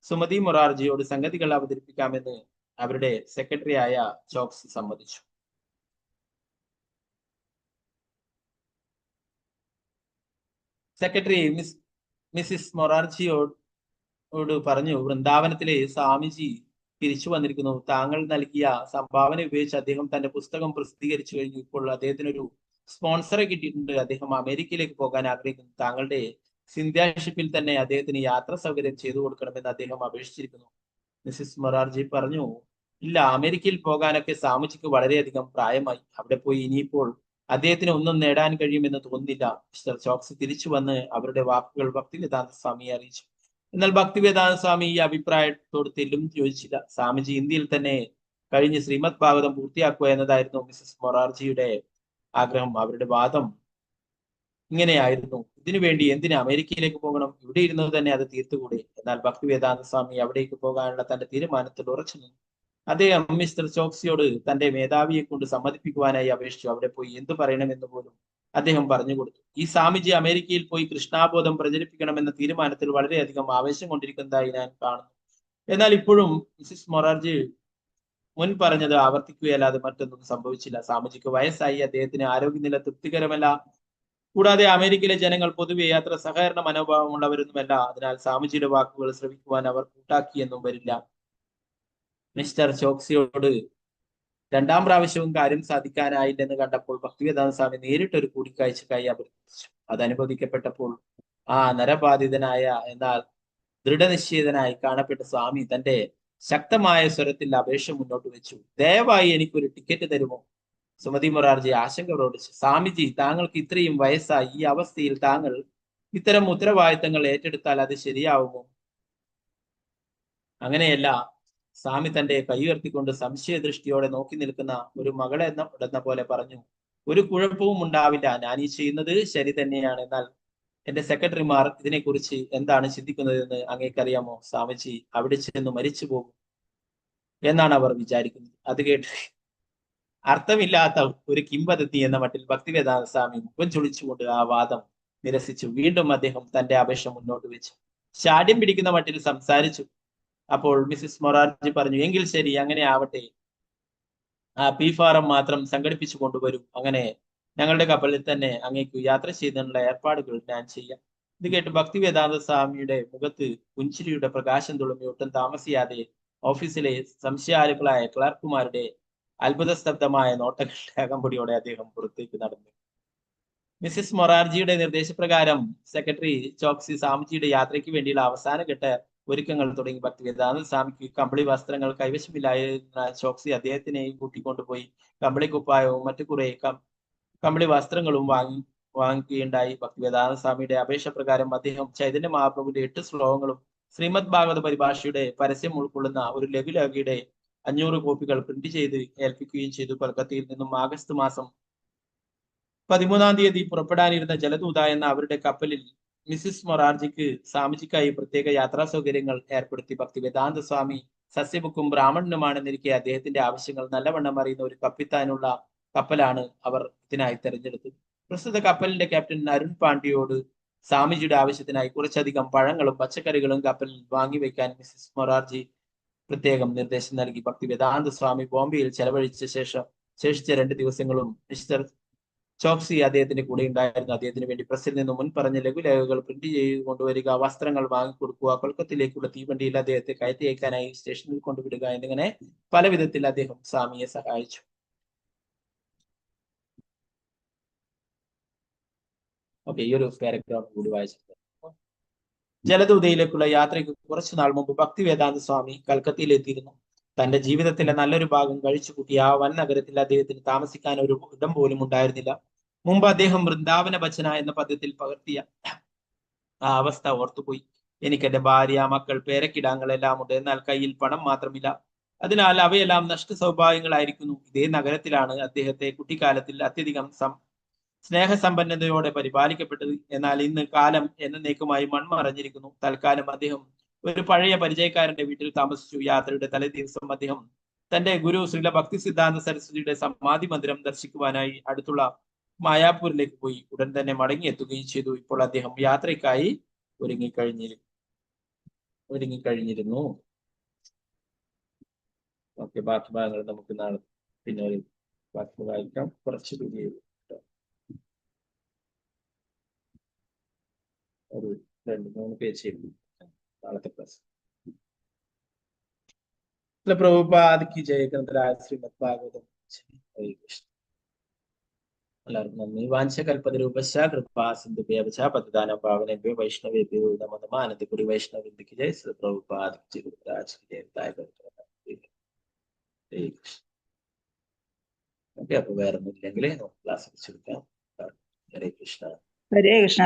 സുമതി മൊറാർജിയോട് സംഗതികൾ അവതരിപ്പിക്കാമെന്ന് അവരുടെ സെക്രട്ടറിയായ ചോക്സി സമ്മതിച്ചു. സെക്രട്ടറി മിസ്സിസ് മൊറാർജിയോട് പറഞ്ഞു, വൃന്ദാവനത്തിലെ സ്വാമിജി തിരിച്ചു വന്നിരിക്കുന്നു. താങ്കൾ നൽകിയ സംഭാവന ഉപയോഗിച്ച് അദ്ദേഹം തന്റെ പുസ്തകം പ്രസിദ്ധീകരിച്ചു കഴിഞ്ഞു. ഇപ്പോൾ അദ്ദേഹത്തിനൊരു സ്പോൺസറെ കിട്ടിയിട്ടുണ്ട്. അദ്ദേഹം അമേരിക്കയിലേക്ക് പോകാൻ ആഗ്രഹിക്കുന്നു. താങ്കളുടെ സിന്ധ്യാഷിപ്പിൽ തന്നെ അദ്ദേഹത്തിന് യാത്രാ സൗകര്യം ചെയ്തു കൊടുക്കണമെന്ന് അദ്ദേഹം അപേക്ഷിച്ചിരിക്കുന്നു. മിസ്സിസ് മൊറാർജി പറഞ്ഞു, ഇല്ല, അമേരിക്കയിൽ പോകാനൊക്കെ സ്വാമിജിക്ക് വളരെയധികം പ്രായമായി. അവിടെ പോയി ഇനിയിപ്പോൾ അദ്ദേഹത്തിന് ഒന്നും നേടാൻ കഴിയുമെന്ന് തോന്നുന്നില്ല. മിസ്റ്റർ ചോക്സി തിരിച്ചു വന്ന് അവരുടെ വാക്കുകൾ ഭക്തിവേദാന്ത സ്വാമിയെ അറിയിച്ചു. എന്നാൽ ഭക്തിവേദാന്ത സ്വാമി ഈ അഭിപ്രായത്തോട് തെല്ലും യോജിച്ചില്ല. സ്വാമിജി ഇന്ത്യയിൽ തന്നെ കഴിഞ്ഞ് ശ്രീമദ് ഭാഗവതം പൂർത്തിയാക്കുക എന്നതായിരുന്നു മിസ്സിസ് മൊറാർജിയുടെ ആഗ്രഹം. അവരുടെ വാദം ഇങ്ങനെയായിരുന്നു, ഇതിനുവേണ്ടി എന്തിന് അമേരിക്കയിലേക്ക് പോകണം? ഇവിടെ ഇരുന്നത് തന്നെ അത് തീർത്തുകൂടെ? എന്നാൽ ഭക്തിവേദാന്ത സ്വാമി അവിടേക്ക് പോകാനുള്ള തന്റെ തീരുമാനത്തിൽ ഉറച്ചു നിന്നു. അദ്ദേഹം മിസ്റ്റർ ചോക്സിയോട് തന്റെ മേധാവിയെ കൊണ്ട് സമ്മതിപ്പിക്കുവാനായി അപേക്ഷിച്ചു. അവിടെ പോയി എന്തു പറയണമെന്ന് പോലും അദ്ദേഹം പറഞ്ഞു കൊടുത്തു. ഈ സ്വാമിജി അമേരിക്കയിൽ പോയി കൃഷ്ണാബോധം പ്രചരിപ്പിക്കണമെന്ന തീരുമാനത്തിൽ വളരെയധികം ആവേശം കൊണ്ടിരിക്കുന്നതായി ഞാൻ കാണുന്നു. എന്നാൽ ഇപ്പോഴും മിസ്സിസ് മൊറാർജി മുൻ പറഞ്ഞത് ആവർത്തിക്കുകയല്ലാതെ മറ്റൊന്നും സംഭവിച്ചില്ല. സ്വാമിജിക്ക് വയസ്സായി, അദ്ദേഹത്തിന് ആരോഗ്യനില തൃപ്തികരമല്ല. കൂടാതെ അമേരിക്കയിലെ ജനങ്ങൾ പൊതുവെ യാത്ര സഹകരണ മനോഭാവമുള്ളവരൊന്നുമല്ല. അതിനാൽ സ്വാമിജിയുടെ വാക്കുകൾ ശ്രവിക്കുവാൻ അവർ കൂട്ടാക്കിയെന്നും വരില്ല. മിസ്റ്റർ ചോക്സിയോട് 2ാം പ്രാവശ്യവും കാര്യം സാധിക്കാനായില്ലെന്ന് കണ്ടപ്പോൾ ഭക്തിവേദാന്ത സ്വാമി നേരിട്ടൊരു കൂടിക്കാഴ്ചക്കായി അഭ്യർത്ഥിച്ചു. അത് അനുവദിക്കപ്പെട്ടപ്പോൾ ആ നരബാധിതനായ എന്നാൽ ദൃഢനിശ്ചയിതനായി കാണപ്പെട്ട സ്വാമി തന്റെ ശക്തമായ സ്വരത്തിൽ അപേക്ഷ മുന്നോട്ട് വെച്ചു. ദയവായി എനിക്കൊരു ടിക്കറ്റ് തരുമോ? സുമതി മൊറാർജി ആശങ്ക പ്രകടിപ്പിച്ചു. സ്വാമിജി, താങ്കൾക്ക് ഇത്രയും വയസ്സായി, ഈ അവസ്ഥയിൽ താങ്കൾ ഇത്തരം ഉത്തരവാദിത്തങ്ങൾ ഏറ്റെടുത്താൽ അത് ശരിയാവുമോ? അങ്ങനെയല്ല. സ്വാമി തന്റെ കൈ ഉയർത്തിക്കൊണ്ട് സംശയദൃഷ്ടിയോടെ നോക്കി നിൽക്കുന്ന ഒരു മകളെ എന്ന പോലെ പറഞ്ഞു, ഒരു കുഴപ്പവും ഉണ്ടാവില്ല. ഞാൻ ഈ ചെയ്യുന്നത് ശരി തന്നെയാണ്. എന്നാൽ എന്റെ സെക്രട്ടറിമാർ ഇതിനെക്കുറിച്ച് എന്താണ് ചിന്തിക്കുന്നതെന്ന് അങ്ങേക്കറിയാമോ? സ്വാമിജി അവിടെ ചെന്ന് മരിച്ചു പോകും എന്നാണ് അവർ വിചാരിക്കുന്നത്. അത് കേട്ട് അർത്ഥമില്ലാത്ത ഒരു കിംവദന്തി എന്ന മട്ടിൽ ഭക്തിവേദാന്ത സ്വാമി മുഖം ചുളിച്ചുകൊണ്ട് ആ വാദം നിരസിച്ചു. വീണ്ടും അദ്ദേഹം തന്റെ അപേക്ഷ മുന്നോട്ട് വെച്ചു. ശാഠ്യം പിടിക്കുന്ന മട്ടിൽ സംസാരിച്ചു. അപ്പോൾ മിസ്സിസ് മൊറാർജി പറഞ്ഞു, എങ്കിൽ ശരി, അങ്ങനെ ആവട്ടെ. ആ പി ഫാറം മാത്രം സംഘടിപ്പിച്ചു കൊണ്ടുവരും. അങ്ങനെ ഞങ്ങളുടെ കപ്പലിൽ തന്നെ അങ്ങേക്ക് യാത്ര ചെയ്യുന്നതിനുള്ള ഏർപ്പാടുകൾ ഞാൻ ചെയ്യാം. ഇത് കേട്ട് ഭക്തിവേദാന്ത സ്വാമിയുടെ മുഖത്ത് പുഞ്ചിരിയുടെ പ്രകാശം തുളുമ്പി ഒട്ടും താമസിയാതെ ഓഫീസിലെ സംശയാലുക്കളായ ക്ലർക്കുമാരുടെ അത്ഭുതസ്തബ്ധമായ നോട്ടങ്ങളുടെ അകമ്പടിയോടെ അദ്ദേഹം പുറത്തേക്ക് നടന്നു. മിസ്സിസ് മൊറാർജിയുടെ നിർദ്ദേശപ്രകാരം സെക്രട്ടറി ചോക്സി സ്വാമിജിയുടെ യാത്രയ്ക്ക് വേണ്ടിയുള്ള അവസാനഘട്ട ഒരുക്കങ്ങൾ തുടങ്ങി. ഭക്തിവേദാന്ത സ്വാമിക്ക് കമ്പിളി വസ്ത്രങ്ങൾ കൈവശമില്ലായിരുന്ന ചോക്സി അദ്ദേഹത്തിനെ കൂട്ടിക്കൊണ്ടുപോയി കമ്പിളി കുപ്പായവും മറ്റു കുറെ കമ്പിളി വസ്ത്രങ്ങളും വാങ്ങിക്കുകയുണ്ടായി. ഭക്തിവേദാന്ത സ്വാമിയുടെ അപേക്ഷ പ്രകാരം അദ്ദേഹം ചൈതന്യ മഹാപ്രഭുവിന്റെ 8 ശ്ലോകങ്ങളും ശ്രീമദ് ഭാഗവത പരിഭാഷയുടെ പരസ്യം ഉൾക്കൊള്ളുന്ന ഒരു ലഘുലേഖയുടെ 500 കോപ്പികൾ പ്രിന്റ് ചെയ്ത് ഏൽപ്പിക്കുകയും ചെയ്തു. കൊൽക്കത്തയിൽ നിന്നും ആഗസ്റ്റ് മാസം 13-ാം തീയതി പുറപ്പെടാനിരുന്ന ജലദൂത എന്ന അവരുടെ കപ്പലിൽ മിസ്സിസ് മൊറാർജിക്ക് സ്വാമിജിക്കായി പ്രത്യേക യാത്രാ സൗകര്യങ്ങൾ ഏർപ്പെടുത്തി. ഭക്തിവേദാന്ത സ്വാമി സസ്യബുക്കും ബ്രാഹ്മണനുമാണെന്നിരിക്കെ അദ്ദേഹത്തിന്റെ ആവശ്യങ്ങൾ നല്ലവണ്ണം അറിയുന്ന ഒരു കപ്പിത്താനുള്ള കപ്പലാണ് അവർ ഇതിനായി തെരഞ്ഞെടുത്തത്. പ്രസ്തുത കപ്പലിന്റെ ക്യാപ്റ്റൻ അരുൺ പാണ്ഡ്യയോട് സ്വാമിജിയുടെ ആവശ്യത്തിനായി കുറച്ചധികം പഴങ്ങളും പച്ചക്കറികളും കപ്പലിൽ വാങ്ങിവെക്കാൻ മിസ്സിസ് മൊറാർജി പ്രത്യേകം നിർദ്ദേശം നൽകി. ഭക്തിവേദാന്ത സ്വാമി ബോംബെയിൽ ശേഷിച്ച 2 ദിവസങ്ങളും മിസ്റ്റർ ചോക്സി അദ്ദേഹത്തിന്റെ കൂടെ ഉണ്ടായിരുന്നു. അദ്ദേഹത്തിന് വേണ്ടി പ്രസിൽ നിന്ന് മുൻപറഞ്ഞ ലഘുലേഖകൾ പ്രിന്റ് ചെയ്ത് കൊണ്ടുവരിക, വസ്ത്രങ്ങൾ വാങ്ങിക്കൊടുക്കുക, കൊൽക്കത്തയിലേക്കുള്ള തീവണ്ടിയിൽ അദ്ദേഹത്തെ കയറ്റി അയക്കാനായി സ്റ്റേഷനിൽ കൊണ്ടുവിടുക എന്നിങ്ങനെ പല വിധത്തിൽ അദ്ദേഹം സ്വാമിയെ സഹായിച്ചു. ഓക്കെ, ഈ ഒരു പാരഗ്രാഫ് കൂടി വായിച്ചിട്ടുണ്ട്. ജലദൂതയിലേക്കുള്ള യാത്രയ്ക്ക് കുറച്ചു നാൾ മുമ്പ് ഭക്തിവേദാന്ത സ്വാമി കൽക്കത്തയിലെത്തിയിരുന്നു. തന്റെ ജീവിതത്തിലെ നല്ലൊരു ഭാഗം കഴിച്ചുകൂട്ടിയ ആ വൻ നഗരത്തിൽ അദ്ദേഹത്തിന് താമസിക്കാൻ ഒരു ഇടം പോലും ഉണ്ടായിരുന്നില്ല. മുമ്പ് അദ്ദേഹം വൃന്ദാവന ഭജന എന്ന പദ്യത്തിൽ പകർത്തിയ ആ അവസ്ഥ ഓർത്തുപോയി. എനിക്ക് എന്റെ ഭാര്യ, മക്കൾ, പേരക്കിടാങ്ങൾ എല്ലാം ഉണ്ട്, എന്നാൽ കയ്യിൽ പണം മാത്രമില്ല. അതിനാൽ അവയെല്ലാം നഷ്ട സൗഭാഗ്യങ്ങളായിരിക്കുന്നു. ഇതേ നഗരത്തിലാണ് അദ്ദേഹത്തെ കുട്ടിക്കാലത്തിൽ അത്യധികം സ്നേഹസമ്പന്നതയോടെ പരിപാലിക്കപ്പെട്ടത്. എന്നാൽ ഇന്ന് കാലം എന്നേക്കുമായി മൺമറഞ്ഞിരിക്കുന്നു. തൽക്കാലം അദ്ദേഹം ഒരു പഴയ പരിചയക്കാരന്റെ വീട്ടിൽ താമസിച്ചു. യാത്രയുടെ തലേ ദിവസം അദ്ദേഹം തന്റെ ഗുരു ശ്രീല ഭക്തി സിദ്ധാന്ത സരസ്വതിയുടെ സമാധി മന്ദിരം ദർശിക്കുവാനായി അടുത്തുള്ള മായാപൂരിലേക്ക് പോയി. ഉടൻ തന്നെ മടങ്ങിയെത്തുകയും ചെയ്തു. ഇപ്പോൾ അദ്ദേഹം യാത്രയ്ക്കായി ഒരുങ്ങിക്കഴിഞ്ഞിരുന്നു. ഓക്കെ, ബാക്കി ഭാഗങ്ങൾ നമുക്ക് നാളെ പിന്നെ ഒരു ബാക്കി വായിക്കാം. കുറച്ച് ഒരു 2-3 പേജ് നാളത്തെ ക്ലാസ്. പ്രഭുപാദ് की जय. ग्रंथराज श्रीमद् भागवतम. हरे कृष्ण. എല്ലാവർക്കും നന്ദി. വാഞ്ചകൽപതരൂപശ്ച കൃപാ സിന്ധുഭ്യവച പതിദാനം പാവനേഭ്യോ വൈഷ്ണവേഭ്യോ നമോ നമഃ. അനന്തപുരി വൈഷ്ണവവൃന്ദ की जय. श्री प्रभुपाद की जय. ग्रंथराज की जय. हरे कृष्ण. ഓക്കെ, അപ്പൊ വേറെ ഒന്നും ഇല്ലെങ്കിൽ നമുക്ക് ക്ലാസ് വെച്ചെടുക്കാം. ഹരേ കൃഷ്ണ. ഹരേ കൃഷ്ണ.